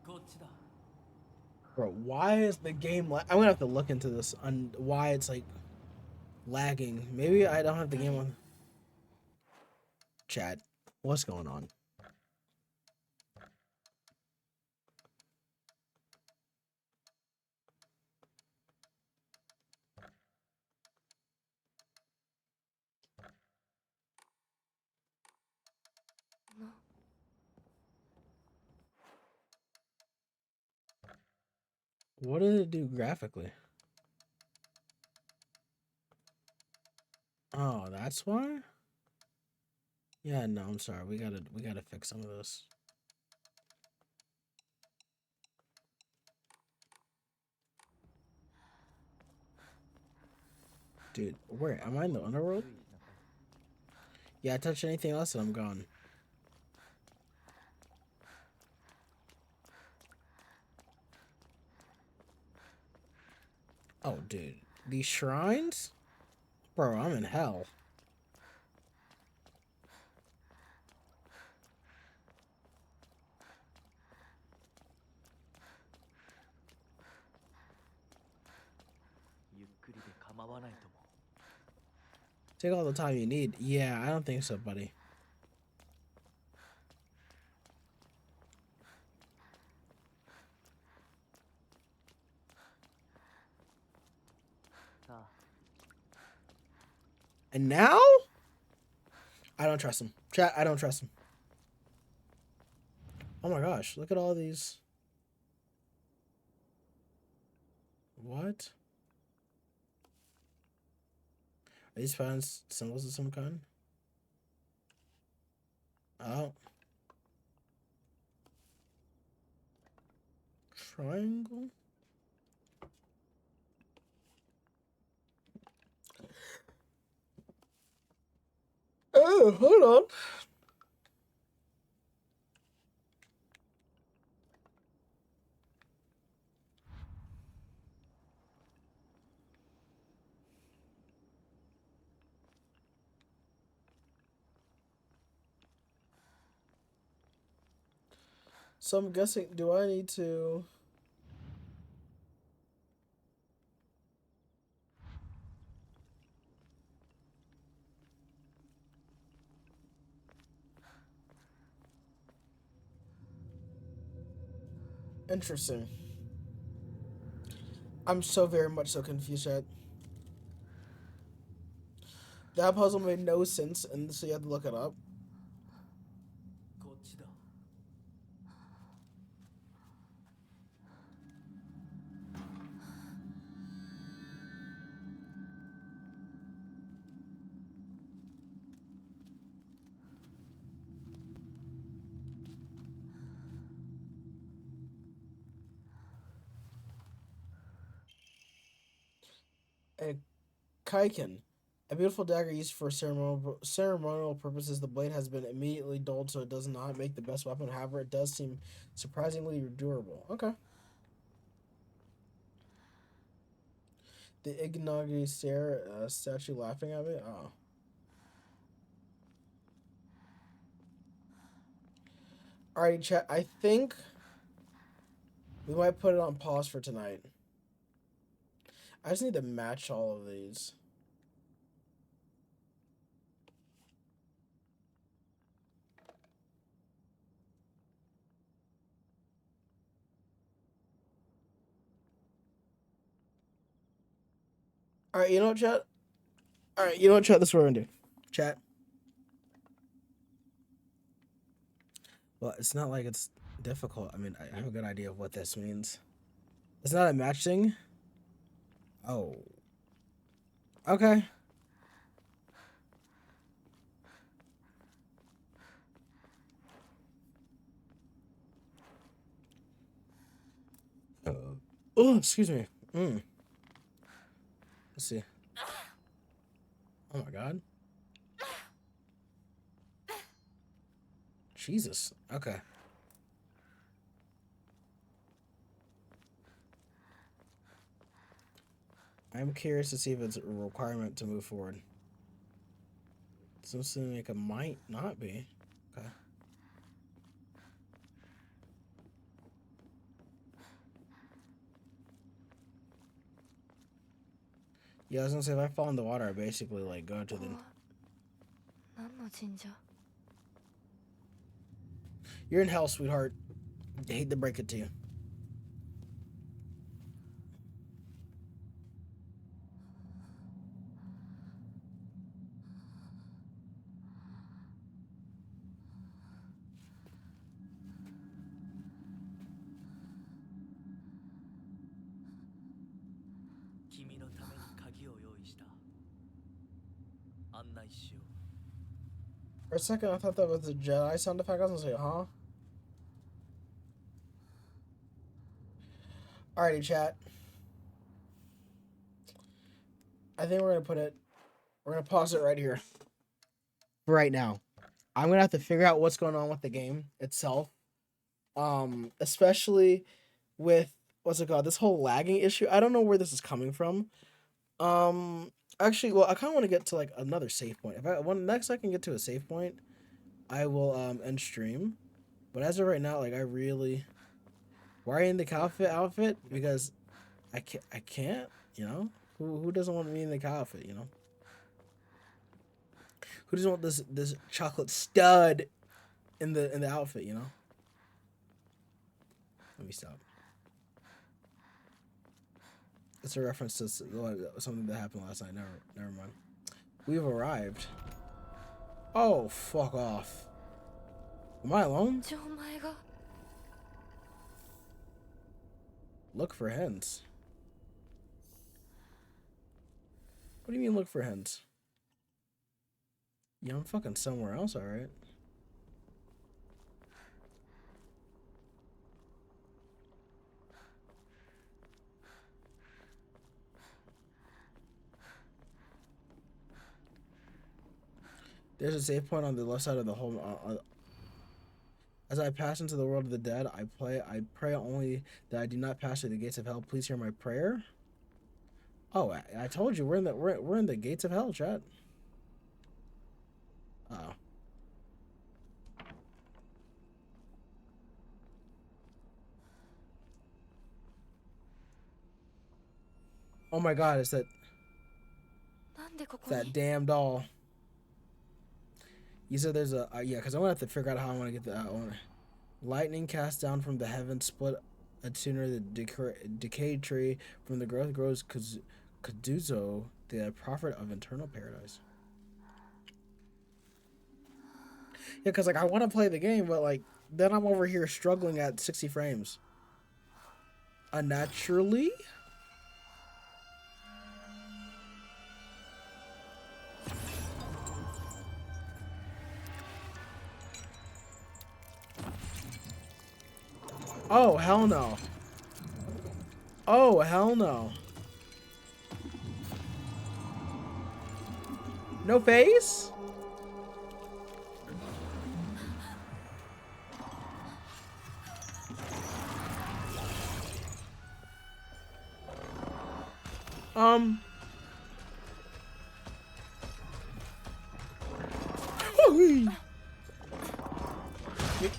こっちだ。 Bro, why is the game I'm gonna have to look into this on why it's like lagging. Maybe I don't have the game on. Chat, what's going on? What did it do graphically? Oh, that's why? Yeah, no, I'm sorry. We gotta fix some of this. Dude, where am I in the underworld? Yeah, I touch anything else and I'm gone. Oh, dude. These shrines? Bro, I'm in hell. Take all the time you need. Yeah, I don't think so, buddy. And now? I don't trust him. Chat, I don't trust him. Oh my gosh, look at all these. What? Are these found symbols of some kind? Oh. Triangle? Oh, hold on. So I'm guessing, do I need to... Interesting. I'm so very much so confused yet. That puzzle made no sense, and so you have to look it up. A Kaiken. A beautiful dagger used for ceremonial purposes. The blade has been immediately dulled, so it does not make the best weapon. However, it does seem surprisingly durable. Okay. The Ignagi statue laughing at me? Oh. Alright, chat. I think we might put it on pause for tonight. I just need to match all of these. Alright, you know what, chat? Alright, you know what, chat? This is what we're gonna do. Chat. Well, it's not like it's difficult. I mean, I have a good idea of what this means. It's not a match thing? Oh. Okay. Oh, excuse me. Let's see. Oh my god. Jesus. Okay. I'm curious to see if it's a requirement to move forward. Something like it might not be. Okay. Yeah, I was gonna say if I fall in the water, I basically like go to the. You're in hell, sweetheart. I hate to break it to you. 君のために鍵を用意した。案内しよう。 For a second, I thought that was a Jedi sound effect. I was gonna say, huh? Alrighty, chat. I think we're gonna pause it right here. For right now. I'm gonna have to figure out what's going on with the game itself. Especially with what's it called? This whole lagging issue. I don't know where this is coming from. Actually, well, I kind of want to get to like another save point. Next I can get to a save point, I will end stream. But as of right now, like I really wearing the outfit because I can't, you know? Who doesn't want me in the cow outfit, you know? Who doesn't want this chocolate stud in the outfit, you know? Let me stop. It's a reference to something that happened last night. Never mind. We've arrived. Oh, fuck off. Am I alone? Look for hens. What do you mean look for hens? Yeah, I'm fucking somewhere else, alright. There's a save point on the left side of the whole. As I pass into the world of the dead, I pray only that I do not pass through the gates of hell. Please hear my prayer. Oh, I told you we're in the gates of hell, chat. Oh. Oh my God! It's that damn doll. You said there's a yeah, because I'm gonna have to figure out how I want to get that one. Lightning cast down from the heavens, split a tuner the decayed tree from the growth grows Kaduzo, the prophet of eternal paradise. Yeah, because like I want to play the game, but like then I'm over here struggling at 60 frames. Unnaturally. Oh, hell no. Oh, hell no. No face?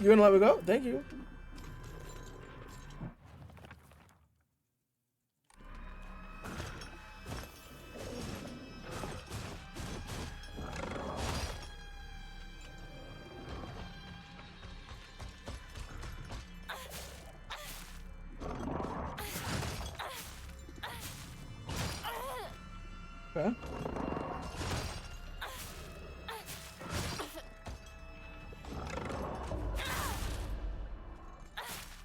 You gonna let me go? Thank you. Okay.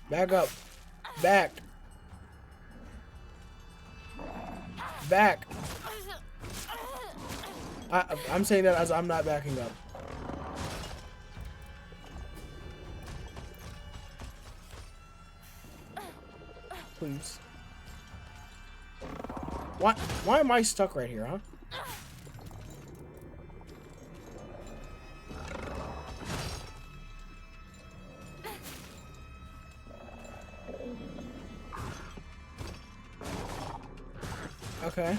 Back up. Back. Back. I'm saying that as I'm not backing up. Please. Why am I stuck right here, huh? Okay.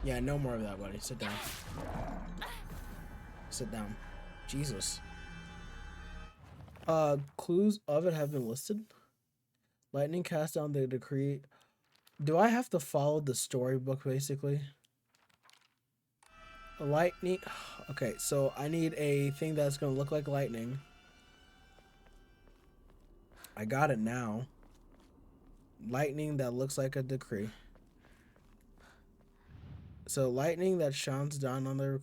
Yeah, no more of that, buddy. Sit down. Sit down. Jesus. Clues of it have been listed. Lightning cast down the decree. Do I have to follow the storybook, basically? Lightning. Okay, so I need a thing that's gonna look like lightning. I got it now. Lightning that looks like a decree. So lightning that shines down on the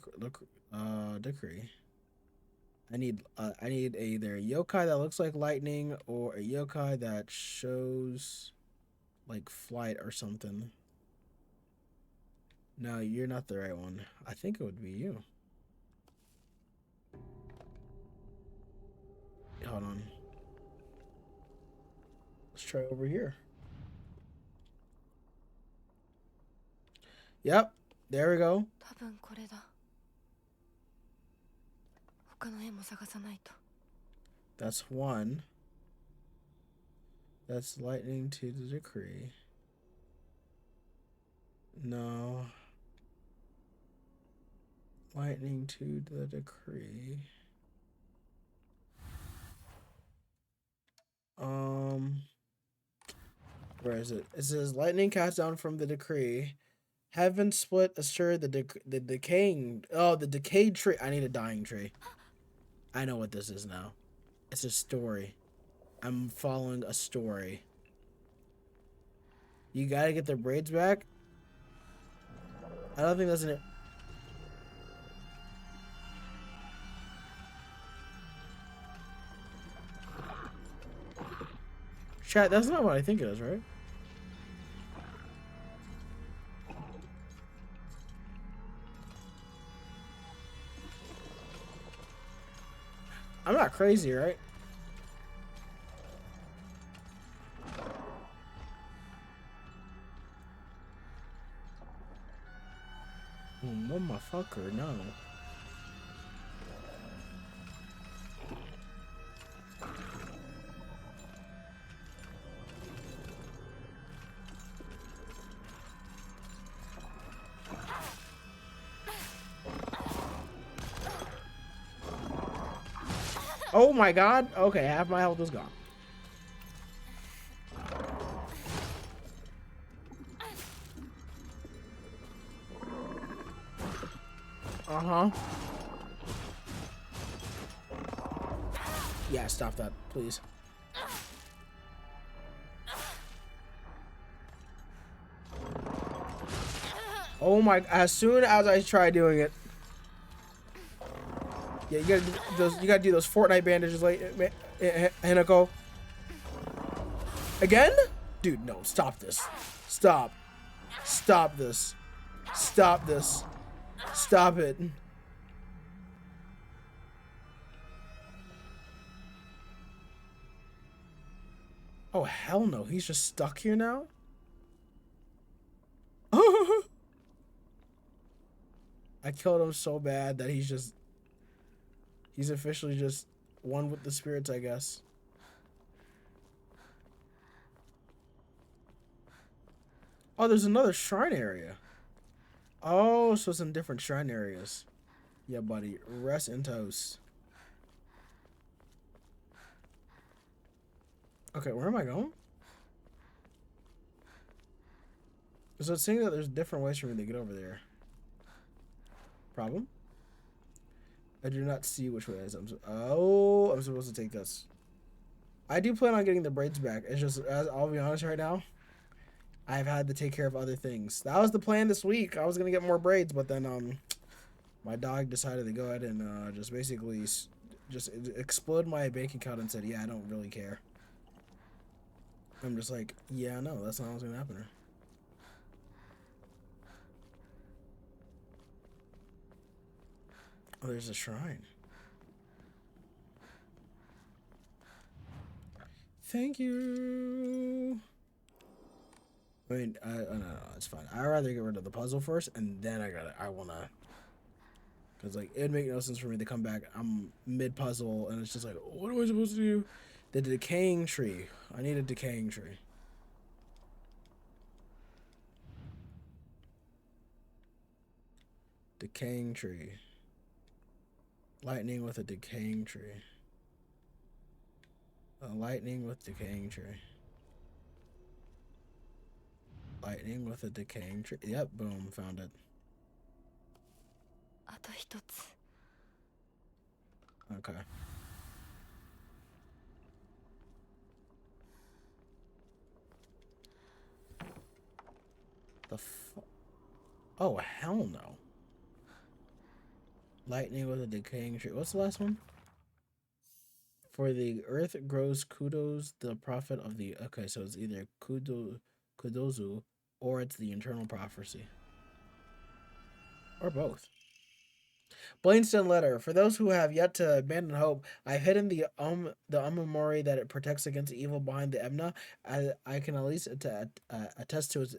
decree. I need either a yokai that looks like lightning or a yokai that shows like flight or something. No, you're not the right one. I think it would be you. Hold on. Let's try over here. Yep. There we go. 多分これだ。他の絵も探さないと。 That's one. That's lightning to the decree. No. Lightning to the decree. Where is it? It says lightning cast down from the decree. Heaven split assured the decaying. Oh, the decayed tree. I need a dying tree. I know what this is now. It's a story. I'm following a story. You gotta get their braids back. I don't think that's an. Chat, that's not what I think it is, right? I'm not crazy, right? Motherfucker, no. Oh my god. Okay, half my health is gone. Uh-huh. Yeah, stop that, please. Oh my, as soon as I try doing it. Yeah, you gotta do those Fortnite bandages like Hanako. Again? Dude, no, stop this. Stop. Stop this. Stop this. Stop it. Oh, hell no. He's just stuck here now? I killed him so bad that he's officially just one with the spirits, I guess. Oh, there's another shrine area. Oh, so it's in different shrine areas. Yeah, buddy. Rest in toast. Okay, where am I going? So it's saying that there's different ways for me to get over there. Problem? I do not see which way it is. I'm supposed to take this. I do plan on getting the braids back. It's just, I'll be honest right now, I've had to take care of other things. That was the plan this week. I was gonna get more braids, but then my dog decided to go ahead and just basically just explode my bank account and said, "Yeah, I don't really care." I'm just like, yeah, no, that's not what's gonna happen. Oh, there's a shrine. Thank you. I mean, no, it's fine. I'd rather get rid of the puzzle first, and then I wanna, cause like it'd make no sense for me to come back. I'm mid puzzle, and it's just like, what am I supposed to do? The decaying tree. I need a decaying tree. Decaying tree. Lightning with a decaying tree. Lightning with decaying tree. Lightning with a decaying tree. Yep, boom, found it. あと一つ。 Okay. The fuck? Oh, hell no. Lightning with a decaying tree. What's the last one? For the earth grows kudos, the prophet of the... Okay, so it's either kudozu or it's the internal prophecy. Or both. Blainston letter. For those who have yet to abandon hope, I've hidden the umamori that it protects against evil behind the Emna. I can at least attest to its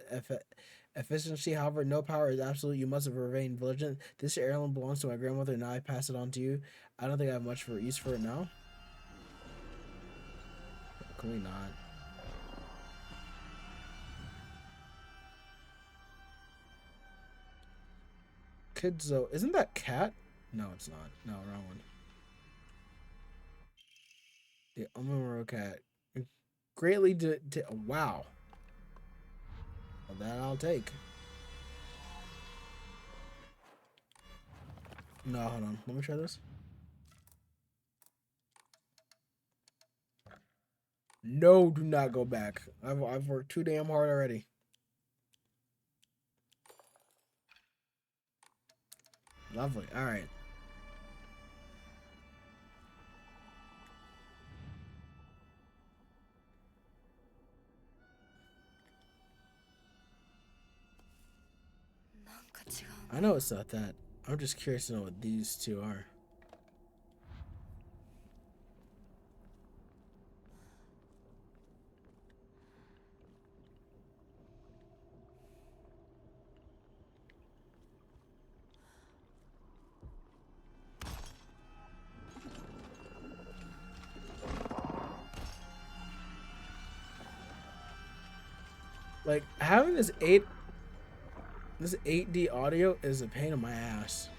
efficiency. However, no power is absolute. You must remain vigilant. This heirloom belongs to my grandmother, and now I pass it on to you. I don't think I have much for use for it now. Can we not? Kidzo. Isn't that cat? No, it's not. No, wrong one. The Umamuro cat. Greatly wow. Well, that I'll take. No, hold on. Let me try this. No, do not go back. I've worked too damn hard already. Lovely. All right. I know it's not that. I'm just curious to know what these two are. Like having this 8D audio is a pain in my ass.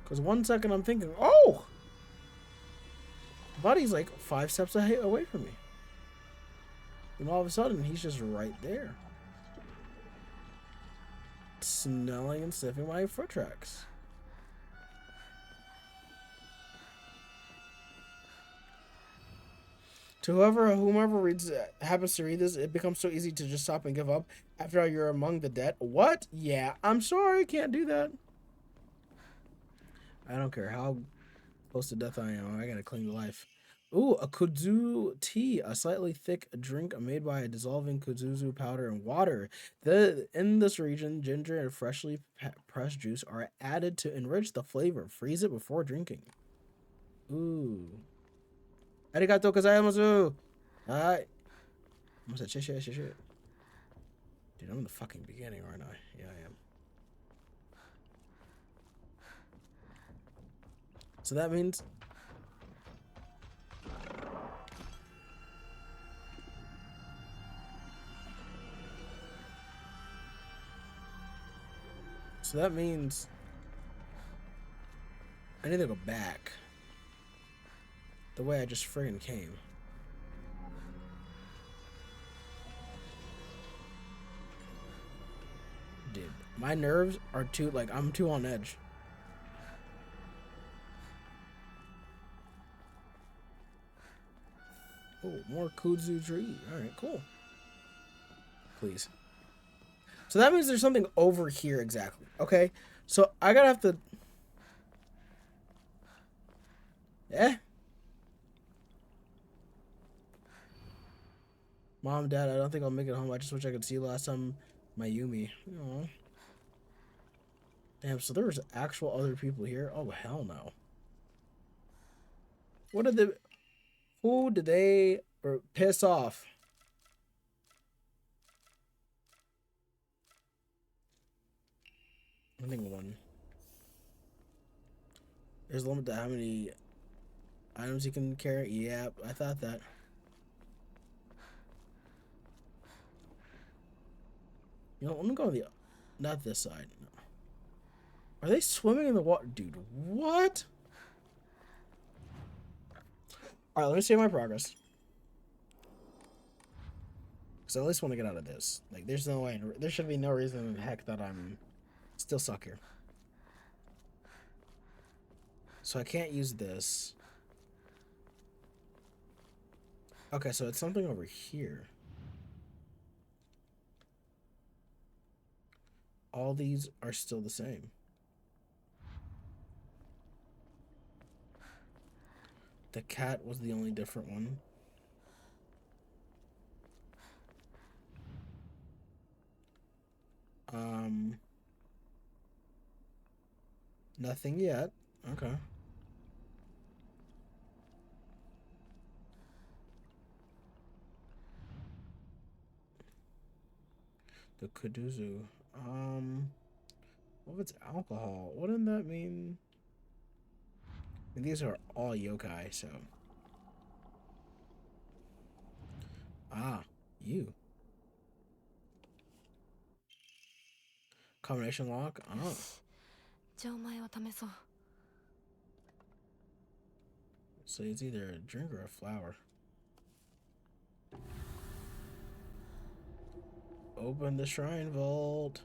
Cause 1 second I'm thinking, oh, buddy's like 5 steps away from me, and all of a sudden he's just right there, smelling and sniffing my foot tracks. To whomever happens to read this, it becomes so easy to just stop and give up. After all, you're among the dead. What? Yeah, I'm sorry, can't do that. I don't care how close to death I am. I gotta cling to life. Ooh, a kudzu tea, a slightly thick drink made by dissolving kudzu powder and water. In this region, ginger and freshly pressed juice are added to enrich the flavor. Freeze it before drinking. Ooh. Arigato gozaimasu. Alright. I said shit. Dude, I'm in the fucking beginning, aren't I? Yeah, I am. So that means... So that means... I need to go back. The way I just friggin' came. Dude, my nerves are too, like, I'm too on edge. Oh, more kudzu tree. Alright, cool. Please. So that means there's something over here exactly. Okay? So I gotta have to... Mom, Dad, I don't think I'll make it home. I just wish I could see you last time, my Yumi. Aww. Damn, so there's actual other people here? Oh, hell no. What did they... Who did they piss off? I think one. There's a limit to how many items you can carry. Yeah, I thought that. You know, let me go on the... Not this side. No. Are they swimming in the water? Dude, what? Alright, let me see my progress. Because I at least want to get out of this. Like, there's no way... There should be no reason in heck that I'm still stuck here. So I can't use this. Okay, so it's something over here. all these are still the same. The cat was the only different one. Nothing yet. Okay. The kuduzu. What if it's alcohol? Wouldn't that mean? And these are all yokai, so. Ah, you. Combination lock? Oh. じゃあお前を試そう。 So it's either a drink or a flower. Open the shrine vault.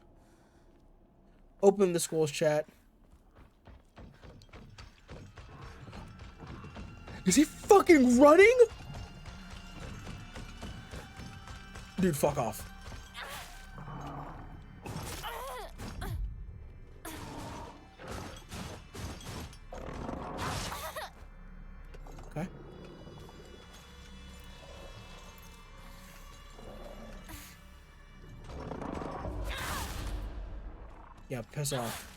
Open the school's chat. Is he fucking running? Dude, fuck off. Okay. Yeah, piss off.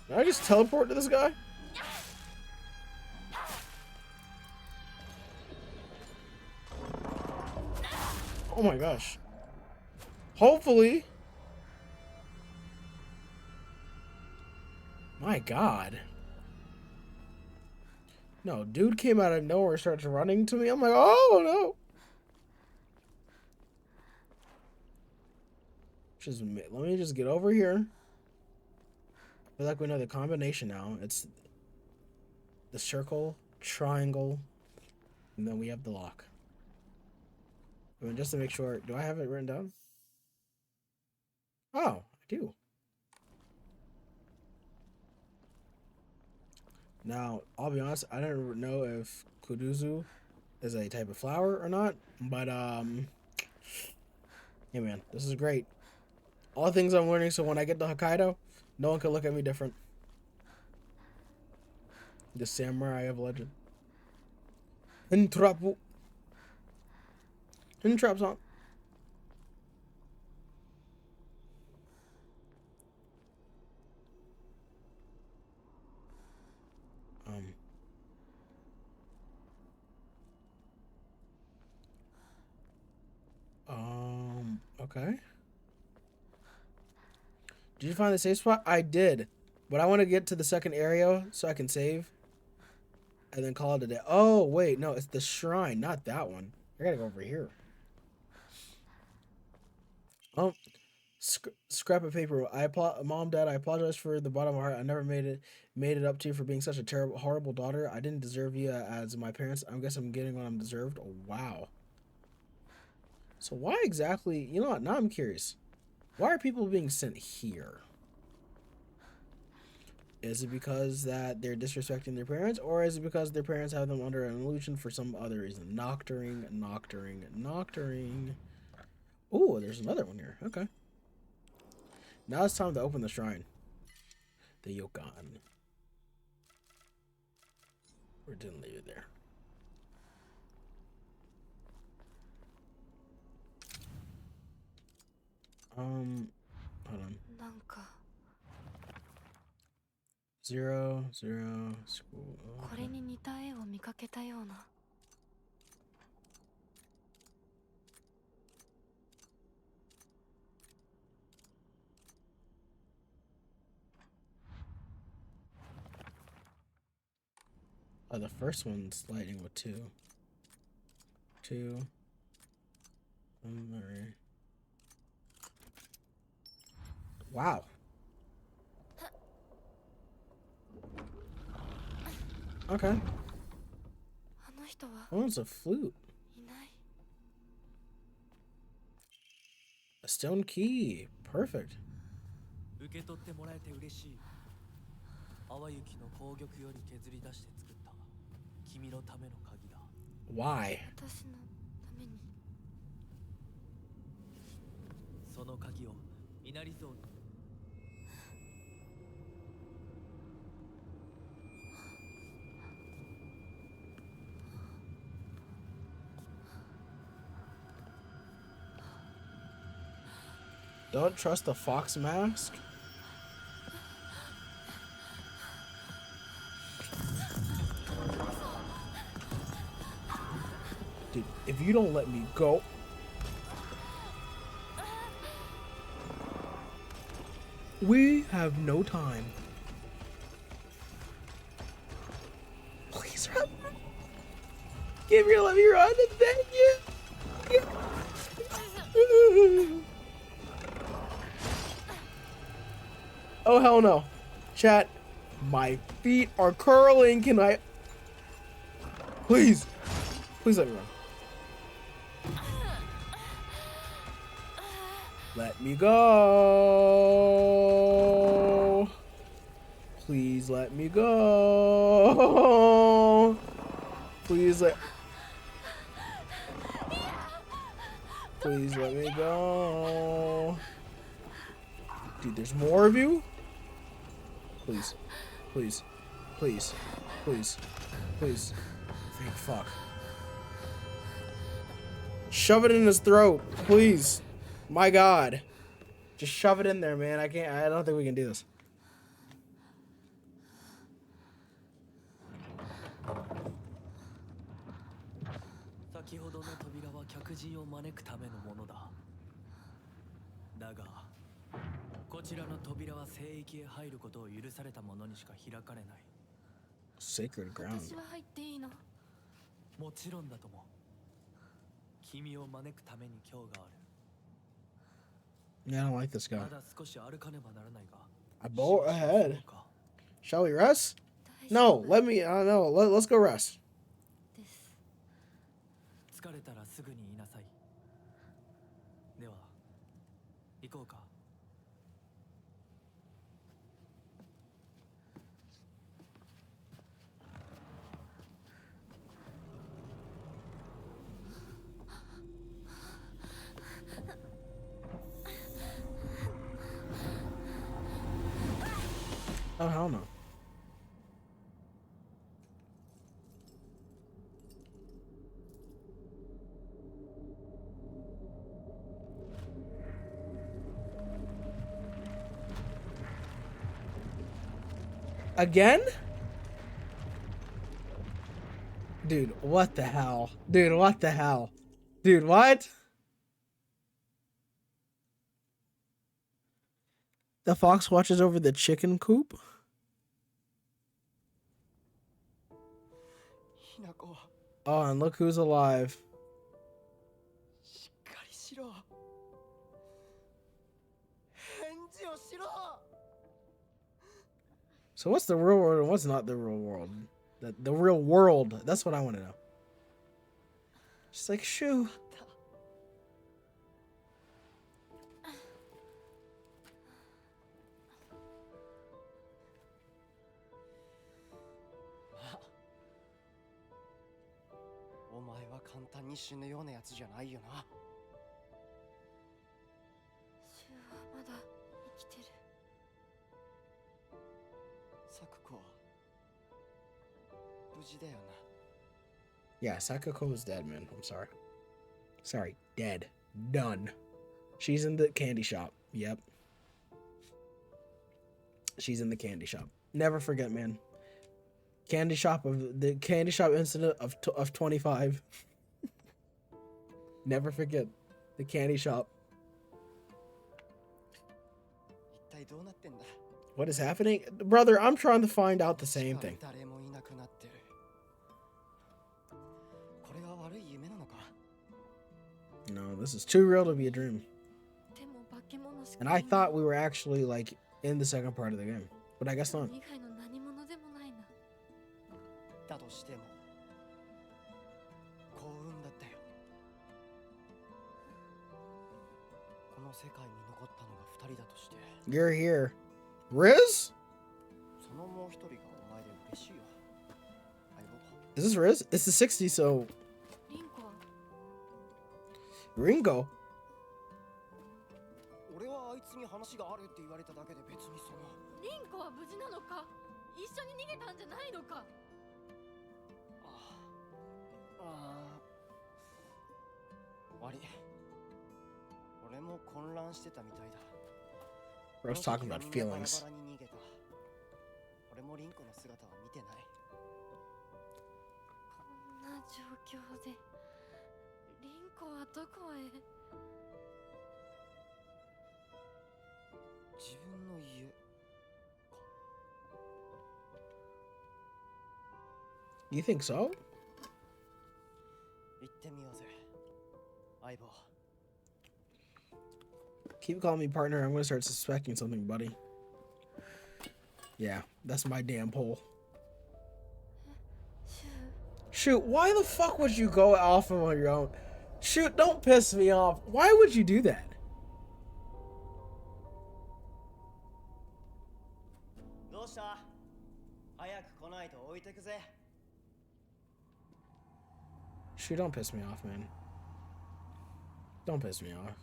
Did I just teleport to this guy? Oh my gosh. Hopefully. My god. No, dude came out of nowhere, starts running to me. I'm like, oh no. Just let me just get over here. I feel like we know the combination now. It's the circle, triangle, and then we have the lock. I mean, just to make sure, do I have it written down? Oh, I do. Now, I'll be honest, I don't know if kuduzu is a type of flower or not, but hey man, this is great. All things I'm learning, so when I get to Hokkaido, no one can look at me different. The samurai of legend. Intrapu. Intrap song. Okay. Did you find the safe spot? I did. But I want to get to the second area so I can save. And then call it a day. Oh, wait. No, it's the shrine, not that one. I gotta go over here. Oh, scrap of paper. Mom, Dad, I apologize for the bottom of my heart. I never made it up to you for being such a terrible, horrible daughter. I didn't deserve you as my parents. I guess I'm getting what I'm deserved. Oh, wow. So why exactly? You know what? Now I'm curious. Why are people being sent here? Is it because that they're disrespecting their parents, or is it because their parents have them under an illusion for some other reason? Nocturing. Oh, there's another one here. Okay. Now it's time to open the shrine. The Yokan. Or didn't leave it there. Hold on. なんか 0, school. これに似た絵を見かけたような。 Oh, the first one's lighting with 2. 2. 3. Wow. Okay. あの人は Oh, it's a flute. いない。A stone key. Perfect. 受け取ってもらえて嬉しい。淡雪の紅玉より削り出して作った君のための鍵だ。 Why? 私のために。その鍵を稲荷像に。Don't trust the fox mask? Dude, if you don't let me go... We have no time. Please run. Gabriel, let me run. Thank you. Oh, hell no. Chat, my feet are curling. Can I... Please. Please let me run. Let me go. Please let me go. Please let... Please let me go. Dude, there's more of you? Please. Please. Please. Please. Please. Thank fuck. Shove it in his throat. Please. My God. Just shove it in there, man. I don't think we can do this. 先ほどの扉は客人を招くためのものだ。だが、こちらの扉は聖域へ入ることを許された者にしか開かれない。 Sacred ground. 私は入っていいの？もちろんだとも。君を招くために今日がある。 Yeah, I don't like this guy. まだ少し歩かねばならないが。 I bow ahead. Shall we rest? No, let me. No, let's go rest. です。疲れたらすぐに言いなさい。では、行こうか。 Oh, hell no. Again? Dude, what the hell? Dude, what the hell? Dude, what? The fox watches over the chicken coop? ひなこ、 Oh, and look who's alive. しっかりしろ。返事をしろ。 So what's the real world and what's not the real world? The real world. That's what I want to know. She's like, shoo. お前は簡単に死ぬようなやつじゃないよな。シュウはまだ生きてる。サクコは無事だよな。 Yeah, Sakako is dead, man. I'm sorry. Sorry, dead. Done. She's in the candy shop. Yep. She's in the candy shop. Never forget, man. Candy shop of the candy shop incident of 25. Never forget the candy shop. 一体どうなってんだ。 What is happening? Brother, I'm trying to find out the same thing. 誰もいなくなってる。これが悪い夢なのか。 No, this is too real to be a dream. でも化け物しか And I thought we were actually like in the second part of the game, but I guess not. 以外の何者でもないな。だとしても幸運だったよ。このの世界に残ったのが2人だとして、 You're here. Riz? そのもう一人がお前で嬉しいよ。相棒。 Is this Riz? It's the 60s, so リンコは Ringo. 俺はあいつに話があるって言われただけで別にその。リンコは無事なのか？一緒に逃げたんじゃないのか？悪い。俺も混乱してたみたいだ。 Bro's talking about feelings. バラバラに逃げた。俺もリンコの姿は見てない。こんな状況でリンコはどこへ？自分の家か。 You think so? 行ってみようぜ、相棒。 Keep calling me partner. I'm gonna start suspecting something, buddy. Yeah, that's my damn pole. シュウ Shoot, why the fuck would you go off on your own? Shoot, don't piss me off. Why would you do that? どうした？早く来ないと置いてくぜ。 Shoot, don't piss me off, man. Don't piss me off.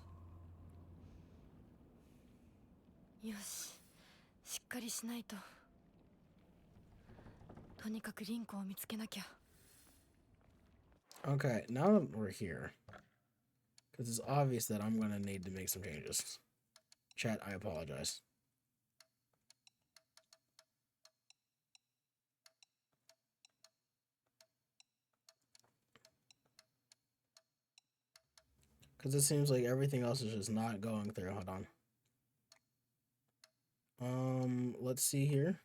よし、しっかりしないと。とにかくリンコを見つけなきゃ。 Okay, now that we're here, because it's obvious that I'm gonna need to make some changes. Chat, I apologize. Because it seems like everything else is just not going through. Hold on. Let's see here.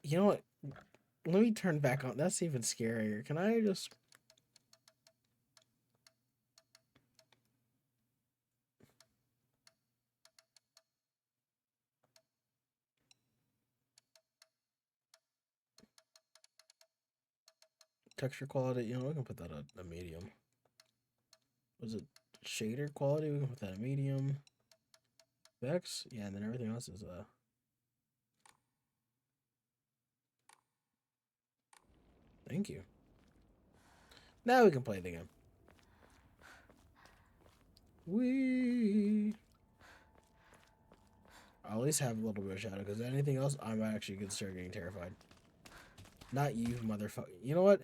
You know what? Let me turn back on. That's even scarier. Can I just... Texture quality, you know, we can put that at a medium. Was it shader quality? We can put that at medium. Vex? Yeah, and then everything else is Thank you. Now we can play the game. I'll at least have a little bit of shadow, because anything else, I'm actually gonna start getting terrified. Not you, motherfucker. You know what?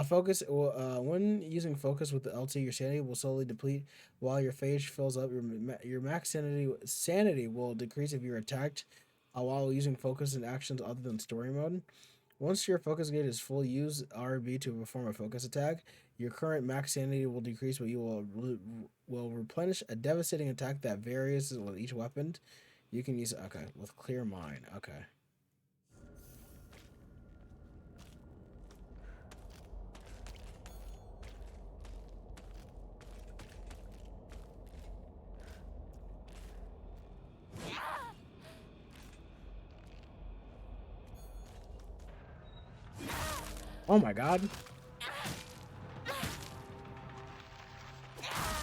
Focus. When using focus with the LT, your sanity will slowly deplete while your phase fills up. Your max sanity will decrease if you're attacked while using focus in actions other than story mode. Once your focus gauge is full, use RB to perform a focus attack. Your current max sanity will decrease, but you will replenish a devastating attack that varies with each weapon. You can use with clear mind. Okay. Oh my god.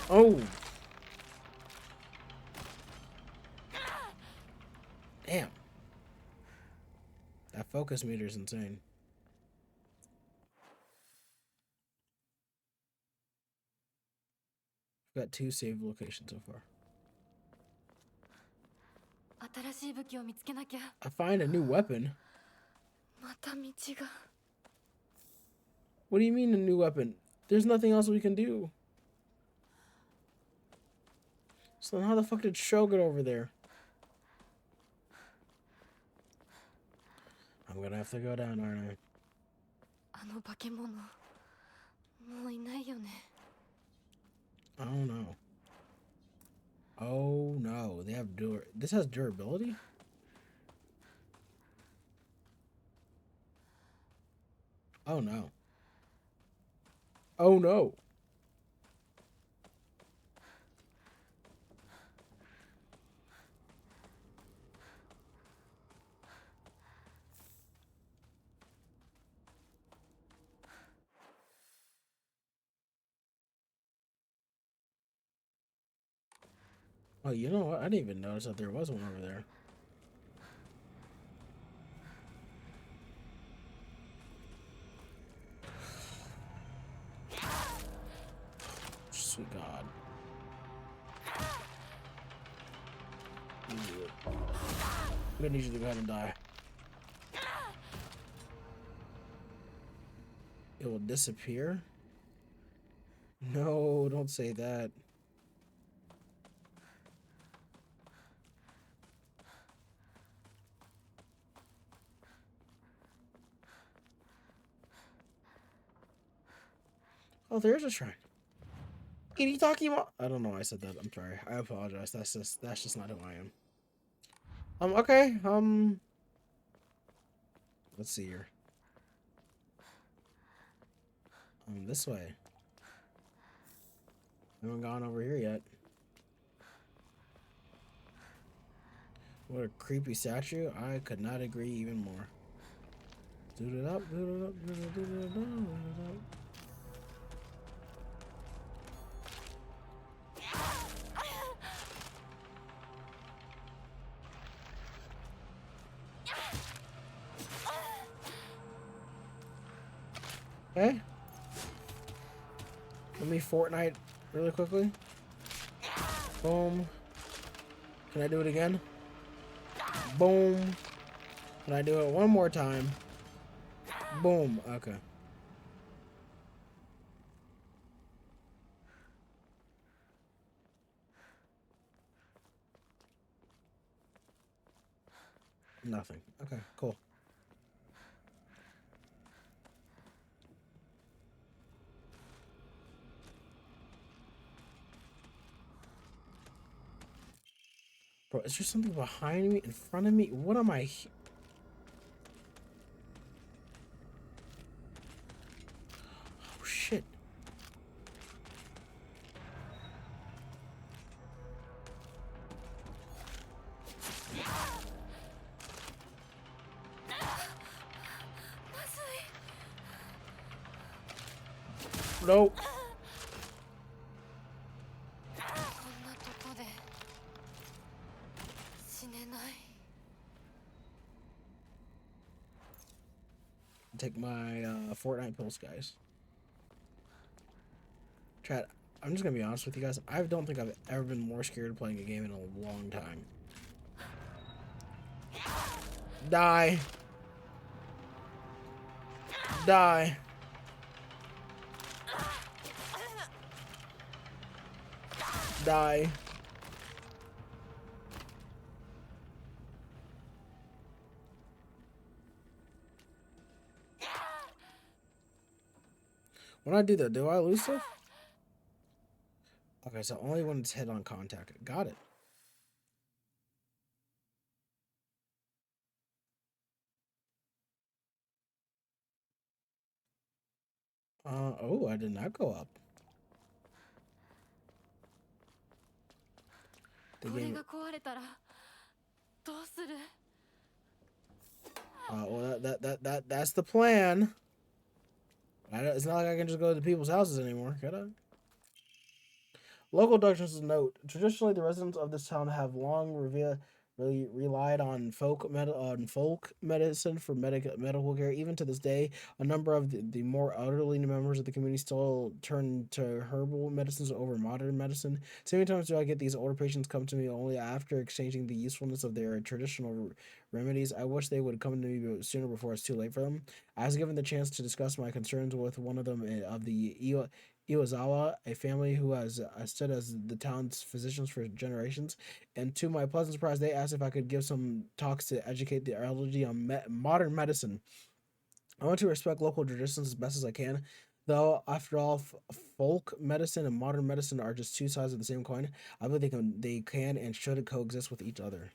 Oh. Damn. That focus meter is insane. We've got 2 save locations so far. 新しい武器を見つけなきゃ。 I find a new weapon. また道が。 What do you mean a new weapon? There's nothing else we can do. So then how the fuck did Sho get over there? I'm gonna have to go down, aren't I? あの化け物、もういないよね。 I don't know. Oh no, they have this has durability? Oh no. Oh no. Oh, you know what? I didn't even notice that there was one over there. Sweet God. I'm gonna need you to go ahead and die. It will disappear? No, don't say that. Oh, there's a shrine. Iritaki. I don't know why I said that. I'm sorry. I apologize. That's just not who I am. Okay. Let's see here. This way. I haven't gone over here yet. What a creepy statue. I could not agree even more. Doot it up, doot it up, doot it up, doot it up, doot it up. Okay. Let me Fortnite really quickly. Boom. Can I do it again? Boom. Can I do it one more time? Boom. Okay. Nothing. Okay, cool. Bro, is there something behind me, in front of me? What am I? Oh, shit. Nope. こんなとこで死ねない。 Take my Fortnite pills, guys. Chat, I'm just gonna be honest with you guys. I don't think I've ever been more scared of playing a game in a long time. Die. Die. Die. When I do that, do I lose stuff? Okay, so only when it's head-on contact. Got it. Oh, I did not go up. The これ game. が壊れたらどうする？ Well, that's the plan. It's not like I can just go to people's houses anymore, can I? Local doctors note: traditionally, the residents of this town have long really relied on folk medicine for medical care. Even to this day, a number of the more elderly members of the community still turn to herbal medicines over modern medicine. So many times do I get these older patients come to me only after exchanging the usefulness of their traditional remedies. I wish they would come to me sooner before it's too late for them. I was given the chance to discuss my concerns with one of them of the Iwazawa, a family who has stood as the town's physicians for generations. And to my pleasant surprise, they asked if I could give some talks to educate the elderly on modern medicine. I want to respect local traditions as best as I can. Though, after all, folk medicine and modern medicine are just two sides of the same coin. I believe they can and should coexist with each other.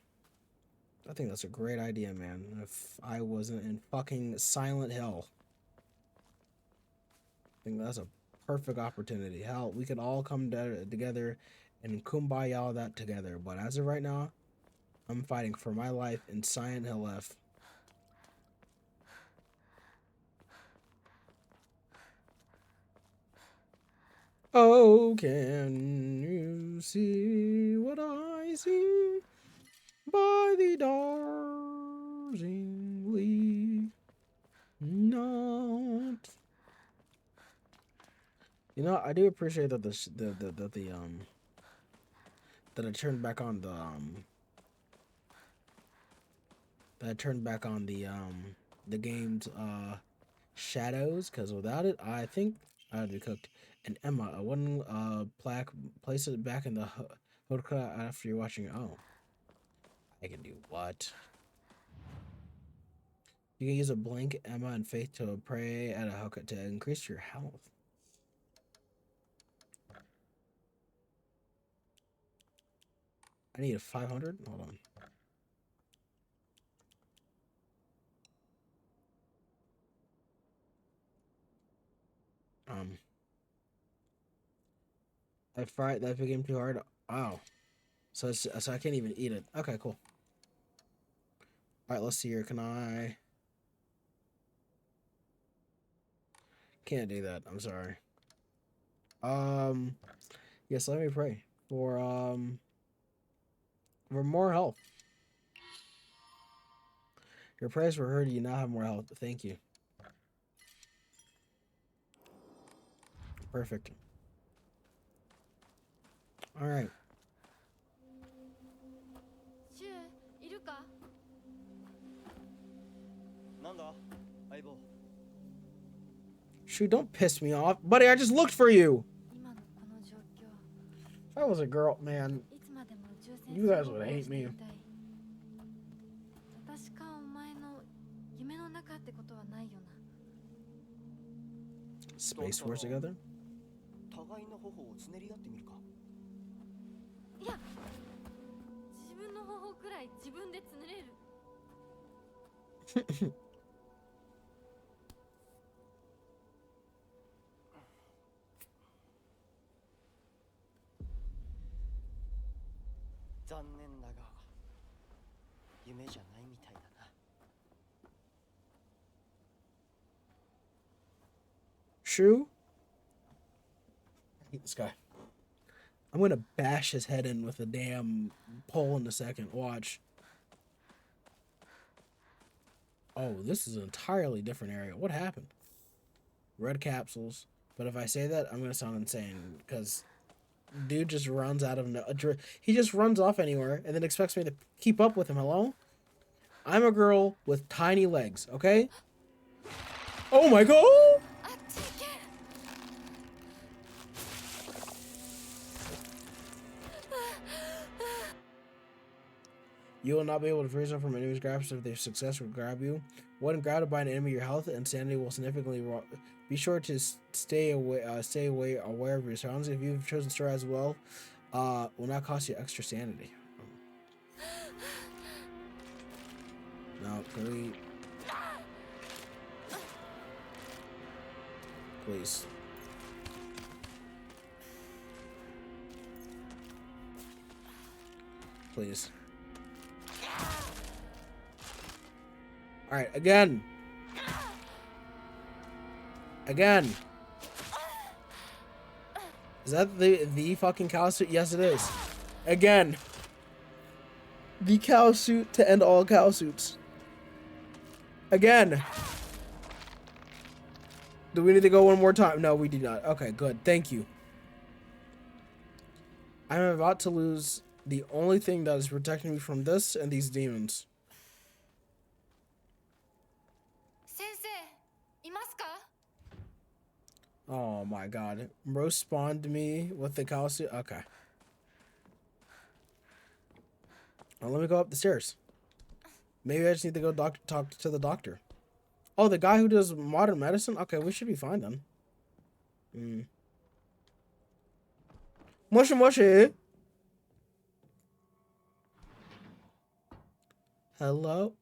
I think that's a great idea, man. If I wasn't in fucking Silent Hill, I think that's a perfect opportunity. Hell, we could all come together and kumbaya that together. But as of right now, I'm fighting for my life in Silent Hill F. Oh, can you see what I see by the dazzlingly not. You know, I do appreciate that that I turned back on the game's shadows, because without it, I think I'd be cooked. And Emma, I wouldn't place it back in the hookah after you're watching it. Oh, I can do what? You can use a blink, Emma, and Faith to pray at a hookah to increase your health. I need a 500. Hold on. I fried that became too hard. Oh, so I can't even eat it. Okay, cool. All right, let's see here. Can I? Can't do that. I'm sorry. Yes. Let me pray for more health. Your prayers were heard. You now have more health. Thank you. Perfect. All right. シュウいるか？なんだ相棒。 Shoot, don't piss me off, buddy. I just looked for you. 今のこの状況、 If I was a girl, man, いつまでも宇宙船 you guys would hate me. 私かお前の夢の中ってことはないよな。 Space Wars together. 互いの頬をつねり合ってみるか。いや、自分の頬くらい自分でつねれる。残念だが夢じゃないみたいだな。 Shoo. I hate this guy. I'm gonna bash his head in with a damn pole in a second. Watch. Oh, this is an entirely different area. What happened? Red capsules. But if I say that, I'm gonna sound insane because dude just runs out of he just runs off anywhere and then expects me to keep up with him. Hello? I'm a girl with tiny legs, okay? Oh my god! You will not be able to freeze up from enemies' grasp if their success will grab you. When grabbed by an enemy, your health and sanity will significantly. Be sure to stay aware of your surroundings. If you've chosen to as well, will not cost you extra sanity. No, can we? Please. Please. All right, again. Again. Is that the fucking cow suit? Yes, it is. Again. The cow suit to end all cow suits. Again. Do we need to go one more time? No, we do not. Okay, good. Thank you. I'm about to lose the only thing that is protecting me from this and these demons. 先生、いますか？ Oh my god. Rose spawned me with the cow suit. Okay. Well, let me go up the stairs. Maybe I just need to go talk to the doctor. Oh, the guy who does modern medicine? Okay, we should be fine then. Moshi moshi. Hello?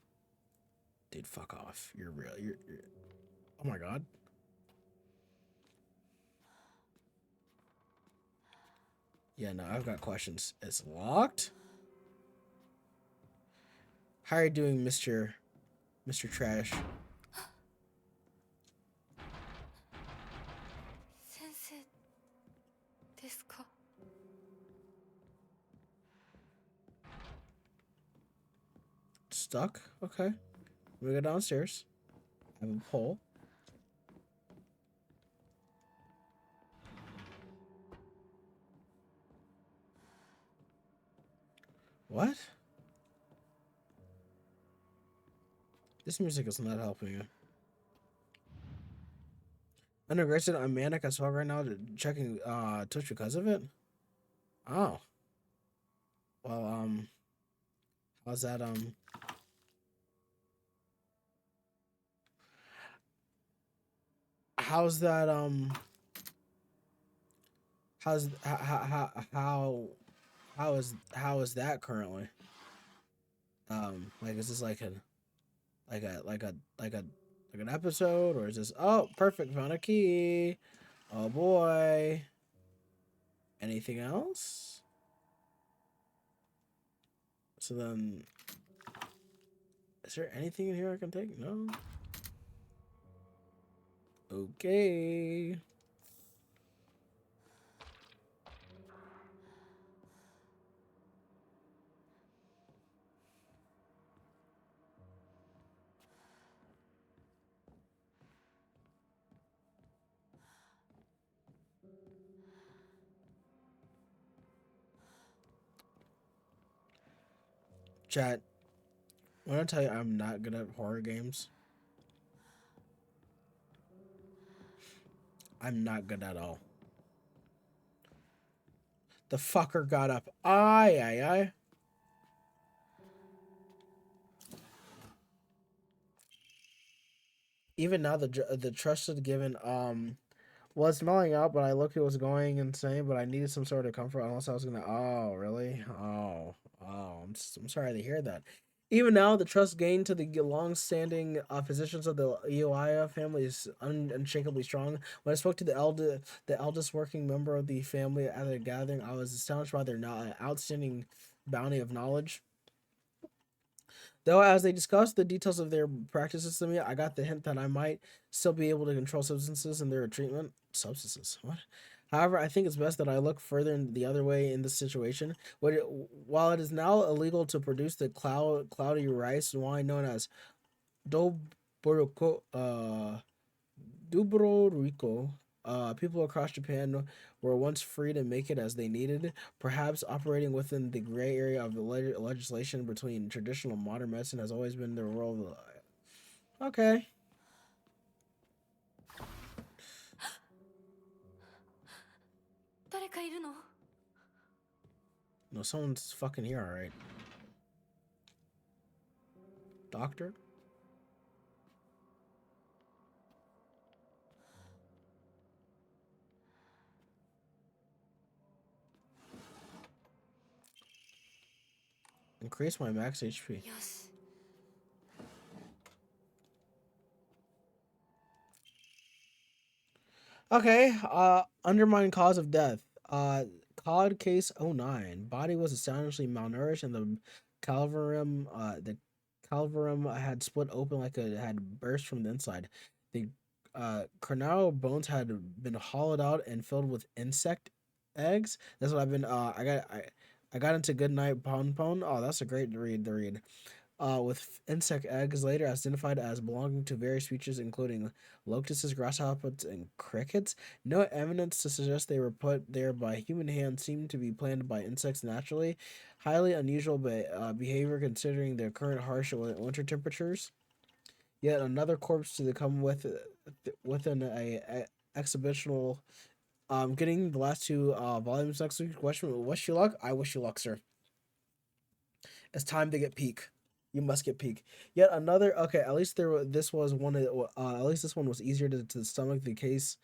Dude, fuck off. You're real. You're... Oh my god. Yeah, no, I've got questions. It's locked? How are you doing, Mr. Trash? 先生ですか？ stuck. Okay. We go downstairs. I have a pole. What? This music is not helping you. Undergraduate, I'm manic as well right now, checking Twitch because of it. Oh. Well, how's that how's that how's how is that currently? Like is this like an episode, or is this, oh, perfect, found a key. Oh boy. Anything else? So then, is there anything in here I can take? No. Okay. Chat, when I tell you I'm not good at horror games, I'm not good at all. The fucker got up. Aye, aye, aye. Even now, the trusted given was smelling out, but I looked, it was going insane. But I needed some sort of comfort, unless I was gonna. Oh, really? I'm sorry to hear that. Even now, the trust gained to the long-standing physicians of the Eoia family is unshakably strong. When I spoke to the eldest working member of the family at the gathering, I was astonished by their outstanding bounty of knowledge. Though, as they discussed the details of their practices to me, I got the hint that I might still be able to control substances in their treatment. Substances? What? However, I think it's best that I look further in the other way in this situation. While it is now illegal to produce the cloudy rice wine known as Dobroco, Dubro people across Japan were once free to make it as they needed, perhaps operating within the gray area of the legislation between traditional and modern medicine has always been the role of the... Okay. No, someone's fucking here, alright. Doctor? Increase my max HP. Okay, undermine cause of death. Cod case '09. Body was astonishingly malnourished, and the calvarum had split open like it had burst from the inside. The carnal bones had been hollowed out and filled with insect eggs. That's what I've been. I got into Goodnight Pon Pon. Oh, that's a great read. The read with insect eggs later identified as belonging to various species, including locusts, grasshoppers, and crickets. No evidence to suggest they were put there by human hands seemed to be planted by insects naturally. Highly unusual behavior considering the current harsh winter temperatures. Yet another corpse to come within a exhibitional. Getting the last two volumes next week. Wish you luck. I wish you luck, sir. It's time to get peak. You must get peak. Yet another. Okay, at least this was one of. At least this one was easier to stomach. The case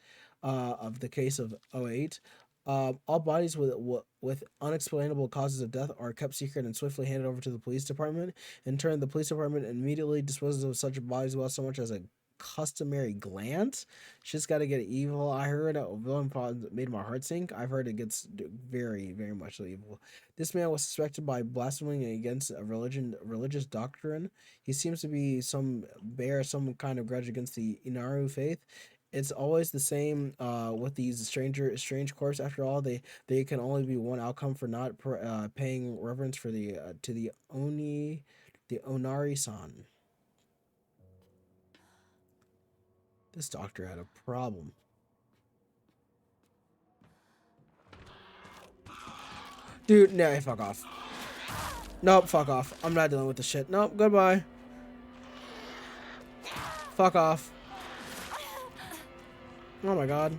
of '08. All bodies with unexplainable causes of death are kept secret and swiftly handed over to the police department. In turn, the police department immediately disposes of such bodies without so much as a customary glance. Shit's got to get evil. I heard villain made my heart sink. I've heard it gets very, very much evil. This man was suspected by blaspheming against a religious doctrine. He seems to be bear some kind of grudge against the Inaru faith. It's always the same with these strange corpse. After all, they can only be one outcome for not paying reverence for the to the Oni The Onari-san. This doctor had a problem. Dude, no, fuck off. Nope, fuck off. I'm not dealing with this shit. Nope, goodbye. Fuck off. Oh my god.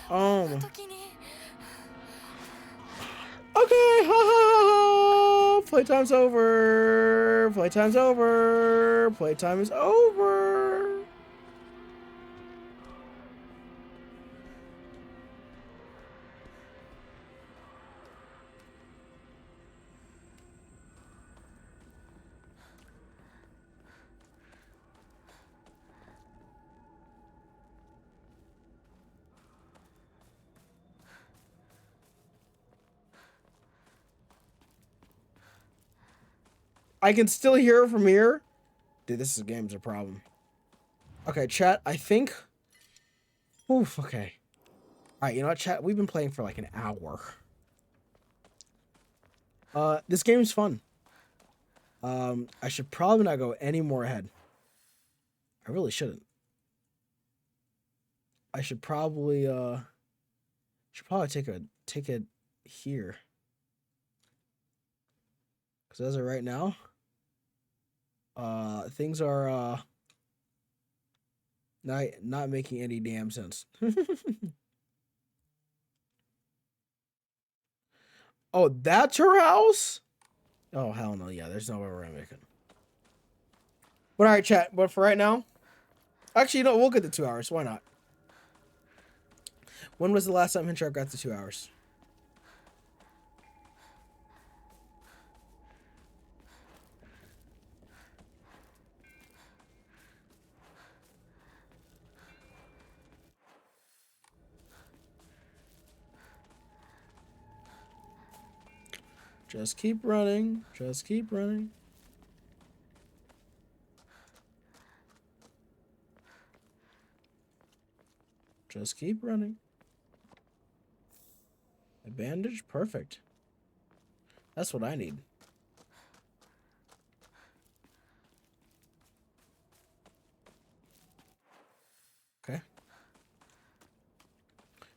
Oh my. Okay, ha ha ha ha. Playtime's over. Playtime's over. Playtime is over. I can still hear it from here. Dude, this game's a problem. Okay, chat, I think... Oof, okay. Alright, you know what, chat? We've been playing for like an hour. This game's fun. I should probably not go any more ahead. I really shouldn't. I should probably take it here. Because as of right now, things are not making any damn sense. Oh, that's her house? Oh, hell no. Yeah, there's no way we're gonna make it. But alright, chat. But for right now, actually, you know, we'll get to 2 hours. Why not? When was the last time Hinshark got to 2 hours? Just keep running. Just keep running. Just keep running. A bandage? Perfect. That's what I need. Okay.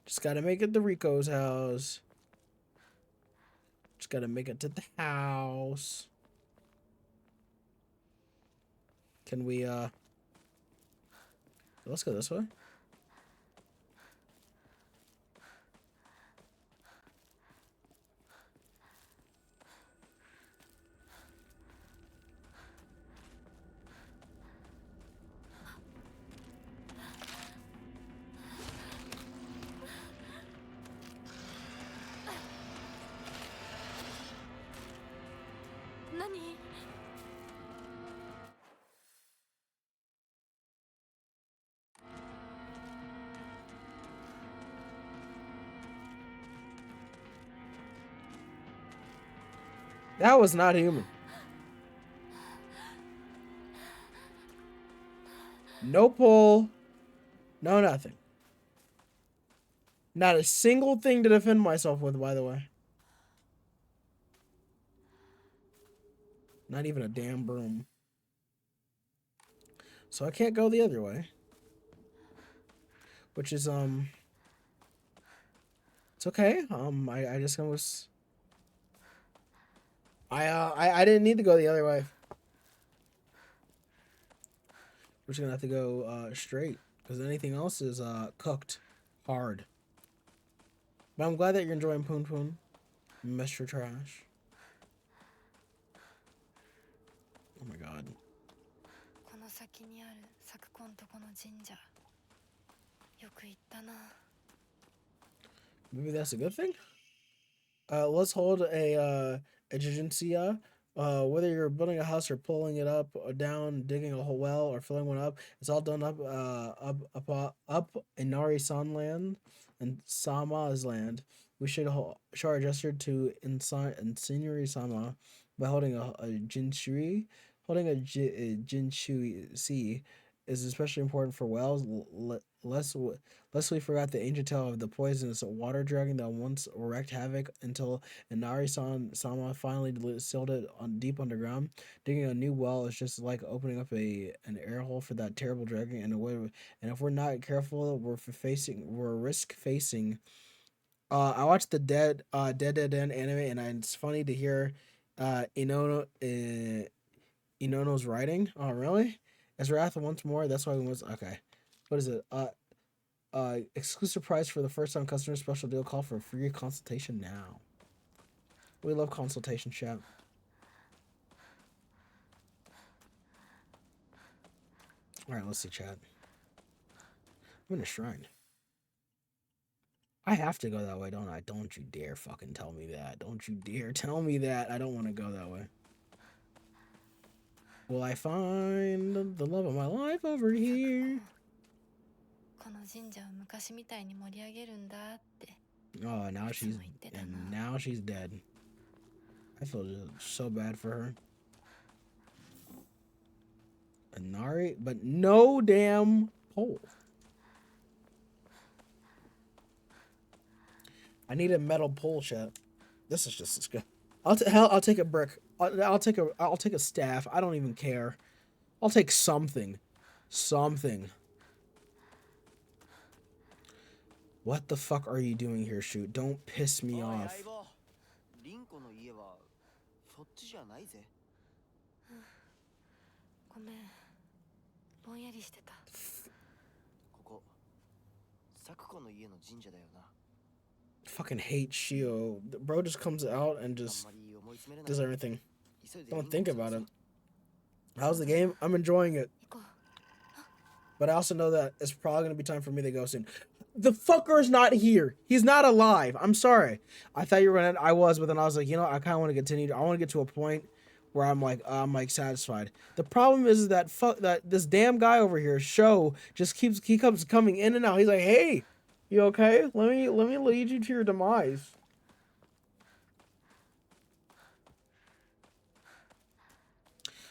Just gotta make it to Rico's house. Just gotta make it to the house. Can we, let's go this way. That was not human. No pull. No nothing. Not a single thing to defend myself with, by the way. Not even a damn broom. So I can't go the other way. Which is, it's okay. I just was... I didn't need to go the other way. We're just gonna have to go straight, because anything else is cooked hard. But I'm glad that you're enjoying Poon Poon, Mr. Trash. Oh my god. Maybe that's a good thing. Let's hold a Jigensia. Whether you're building a house or pulling it up or down, digging a whole well or filling one up, it's all done up in Nari-san land and Sama's land. We should show our gesture to Insinuary Sama by holding a Jinshui. Holding a Jinshui C is especially important for wells, lest we forgot the ancient tale of the poisonous water dragon that once wreaked havoc until Inari Sama finally sealed it on deep underground. Digging a new well is just like opening up an air hole for that terrible dragon. And if we're not careful, we're risk facing. I watched the Dead End anime, and it's funny to hear Inono's writing. Oh, really? As Wrath once more. That's why we must. Okay, what is it? Exclusive price for the first time customer special deal. Call for a free consultation now. We love consultation, chat. All right, let's see, chat. I'm in a shrine. I have to go that way, don't I? Don't you dare fucking tell me that. Don't you dare tell me that. I don't want to go that way. Will I find the love of my life over here? この神社を昔みたいに盛り上げるんだって。 Oh, now she's dead. I feel so bad for her. Inari, but no damn pole. I need a metal pole, chat. This is just as good. I'll take a brick. I'll take a staff. I don't even care. I'll take something. Something. What the fuck are you doing here, Shoot? Don't piss me off. リンコの家はそっちじゃないぜ。ごめん、ぼんやりしてた。ここ、サクコの家の神社だよな。 Fucking hate Shio. The bro just comes out and just does everything. Don't think about it. How's the game? I'm enjoying it. But I also know that it's probably going to be time for me to go soon. The fucker is not here. He's not alive. I'm sorry. I thought you were going to... I was, but then I was like, you know, I kind of want to continue. I want to get to a point where I'm like satisfied. The problem is that this damn guy over here, Sho, he comes coming in and out. He's like, hey... You okay? Let me lead you to your demise.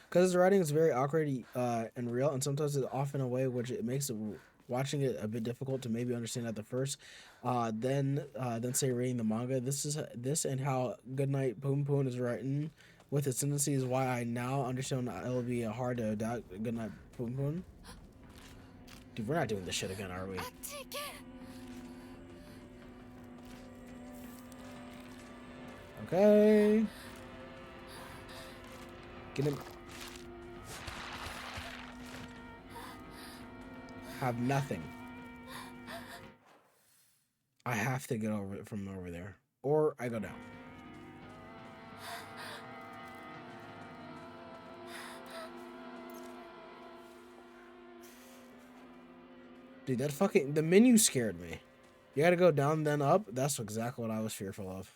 Because his writing is very awkward and real, and sometimes it's off in a way which it makes watching it a bit difficult to maybe understand at the first. Then say reading the manga. This and how Goodnight Poon Poon is written with its tendency is why I now understand it'll be hard to adapt Goodnight Poon Poon. Dude, we're not doing this shit again, are we? Okay. Get him. Have nothing. I have to get over it from over there. Or I go down. Dude, the menu scared me. You gotta go down, then up. That's exactly what I was fearful of.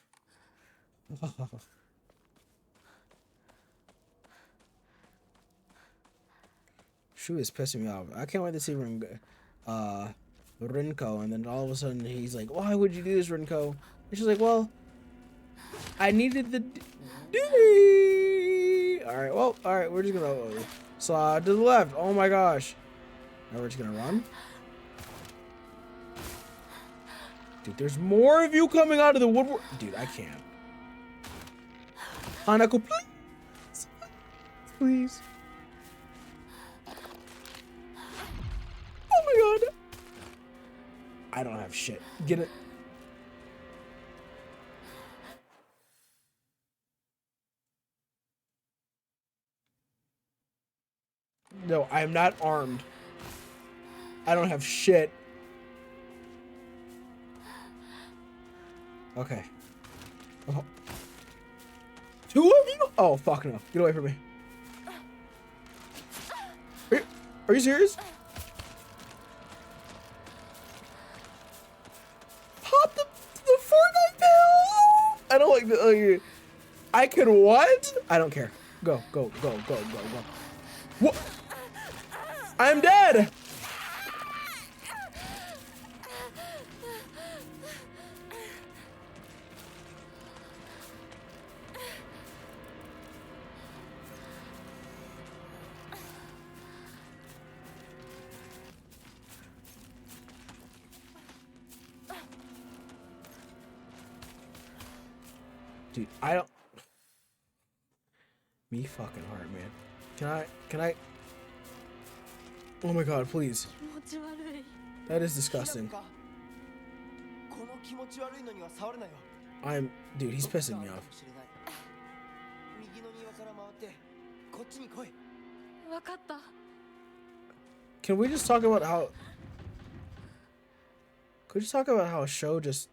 Shu is pissing me off. I can't wait to see Rinko, and then all of a sudden he's like, "Why would you do this, Rinko?" And she's like, "Well, I needed the D." All right, we're just gonna slide to the left. Oh my gosh! Now we're just gonna run. Dude, there's more of you coming out of the woodwork. Dude, I can't. Hanako, please. Please. Oh my god. I don't have shit. Get it. No, I am not armed. I don't have shit. Okay. Oh. Two of you? Oh, fuck no. Get away from me. Are you serious? Pop the Fortnite pill! I don't like the... I can what? I don't care. Go. What? I'm dead! Dude, I don't. Me fucking heart, man. Can I? Oh my god, please. 気持ち悪い That is disgusting. この気持ち悪いのには触るなよ。 Dude, he's pissing me off. 右の庭から回ってこっちに来い。分かった Can we just talk about how? Could you talk about how a show just?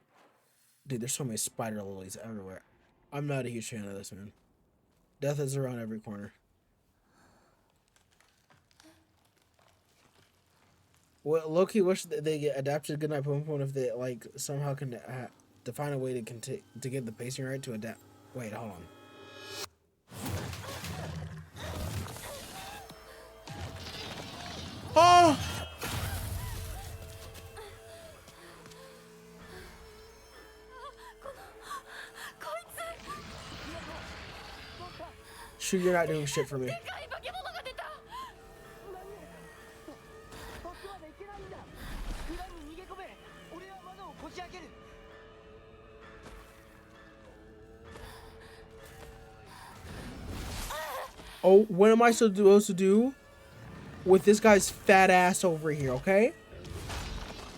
Dude, there's so many spider lilies everywhere. I'm not a huge fan of this, man. Death is around every corner. Well, low-key wish that they get adapted Goodnight Boom Boom if they like somehow can to find a way to get the pacing right to adapt. Wait, hold on. Oh! Shoot, you're not doing shit for me. そっちまで行けないんだ。裏に逃げ込め。俺は窓をこじ開ける。 Oh, what am I supposed to do with this guy's fat ass over here, okay?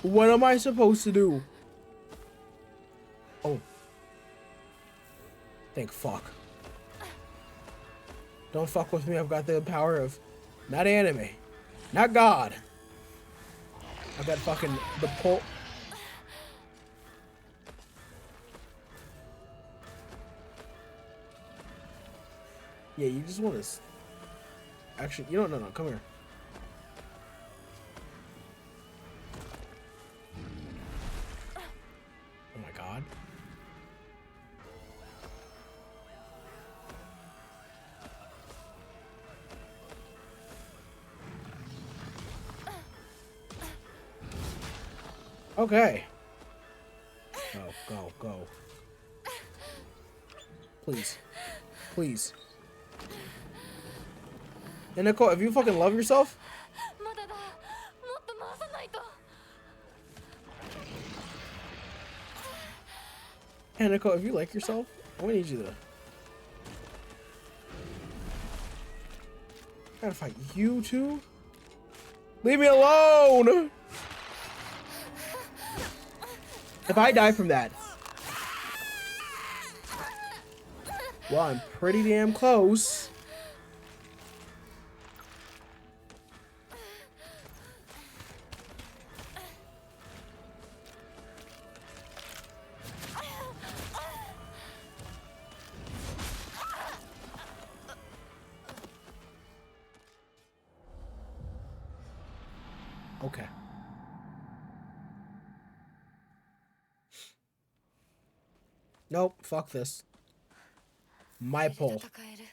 What am I supposed to do? Oh. Thank fuck. Don't fuck with me, I've got the power of... Not anime. Not God. I've got fucking... the pole... Yeah, you just want to... Actually, you don't... No, come here. Oh my god. Okay. Go. Please. Please. And Nicole, if you fucking love yourself... まだだもっと回さないと And Nicole, if you like yourself, I need you to... I gotta fight you too? Leave me alone! If I die from that... Well, I'm pretty damn close. Okay. Nope, fuck this. My pull. 戦える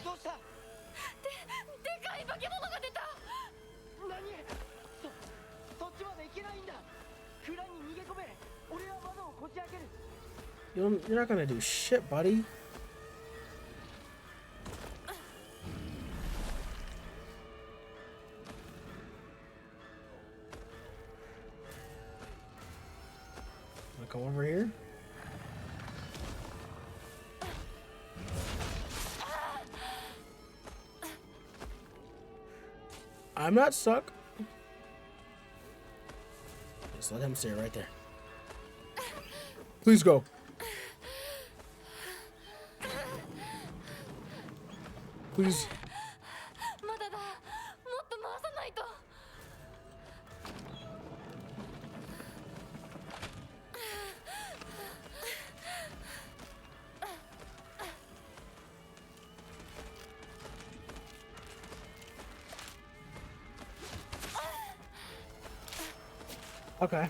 どうした？でかい化け物が出た そっちまで行けないんだ。蔵に逃げ込め。俺は窓をこじ開ける。 You're not gonna do shit, buddy. Wanna come over here? I'm not stuck. Just let him stay right there. Please go. Please. まだだもっと回さないと Okay.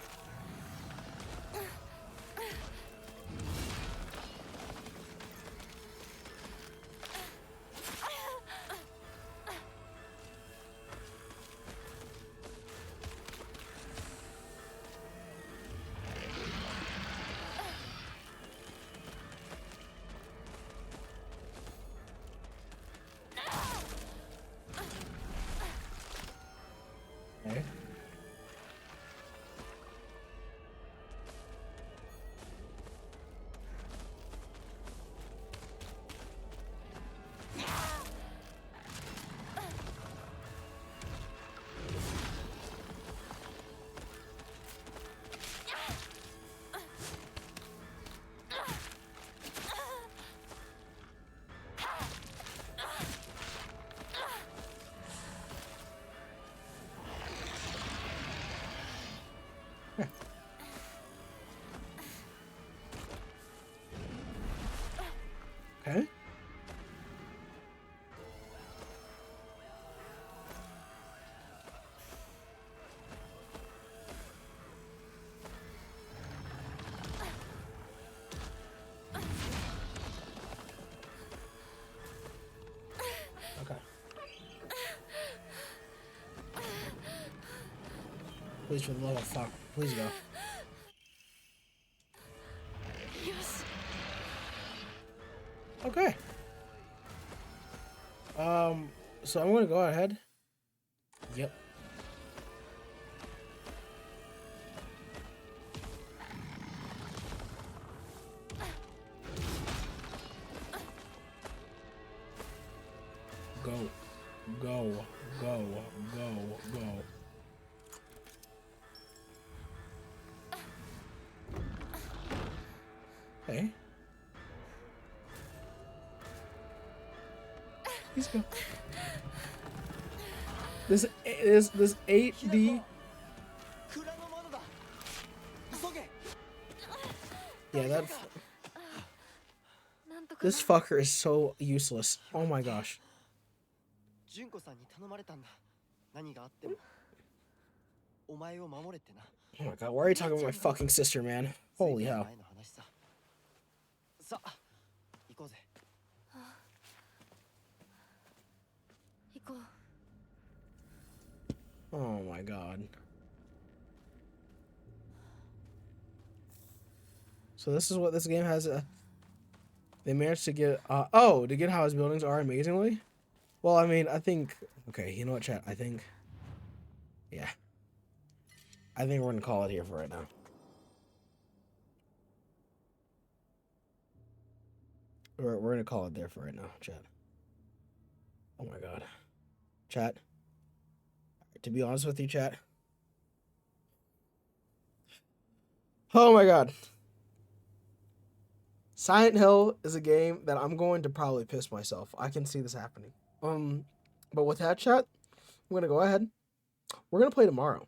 Okay. Okay. Please, for the love of fuck. Please go. Okay. So I'm gonna go ahead. Yep. Go. Go. Go. Go. Go. Hey. Please go. This 8D. 蔵の窓だ。急げ。 Yeah, that. なんとか This fucker is so useless. Oh my gosh. 純子さんに頼まれたんだ。何があってもお前を守れってな。 Oh my god, why are you talking about my fucking sister, man? Holy hell. 前の話さ。さあ、行こうぜ。行こう。 Oh my god. So this is what this game has. They managed to get. To get how his buildings are amazingly. Well, I mean, I think. Okay, you know what, chat? I think. Yeah. I think we're gonna call it here for right now. We're gonna call it there for right now, chat. Oh my god, chat. To be honest with you, chat. Oh my god. Silent Hill is a game that I'm going to probably piss myself. I can see this happening. But with that, chat, I'm gonna go ahead. We're gonna play tomorrow,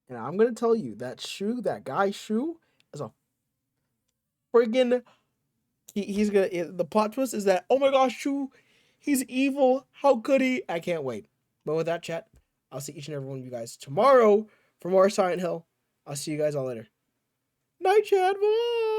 and I'm gonna tell you that guy Shu, is a friggin' he's gonna. The plot twist is that, oh my gosh, Shu, he's evil. How could he? I can't wait. But with that, chat, I'll see each and every one of you guys tomorrow for more Silent Hill. I'll see you guys all later. Night, chat. Bye.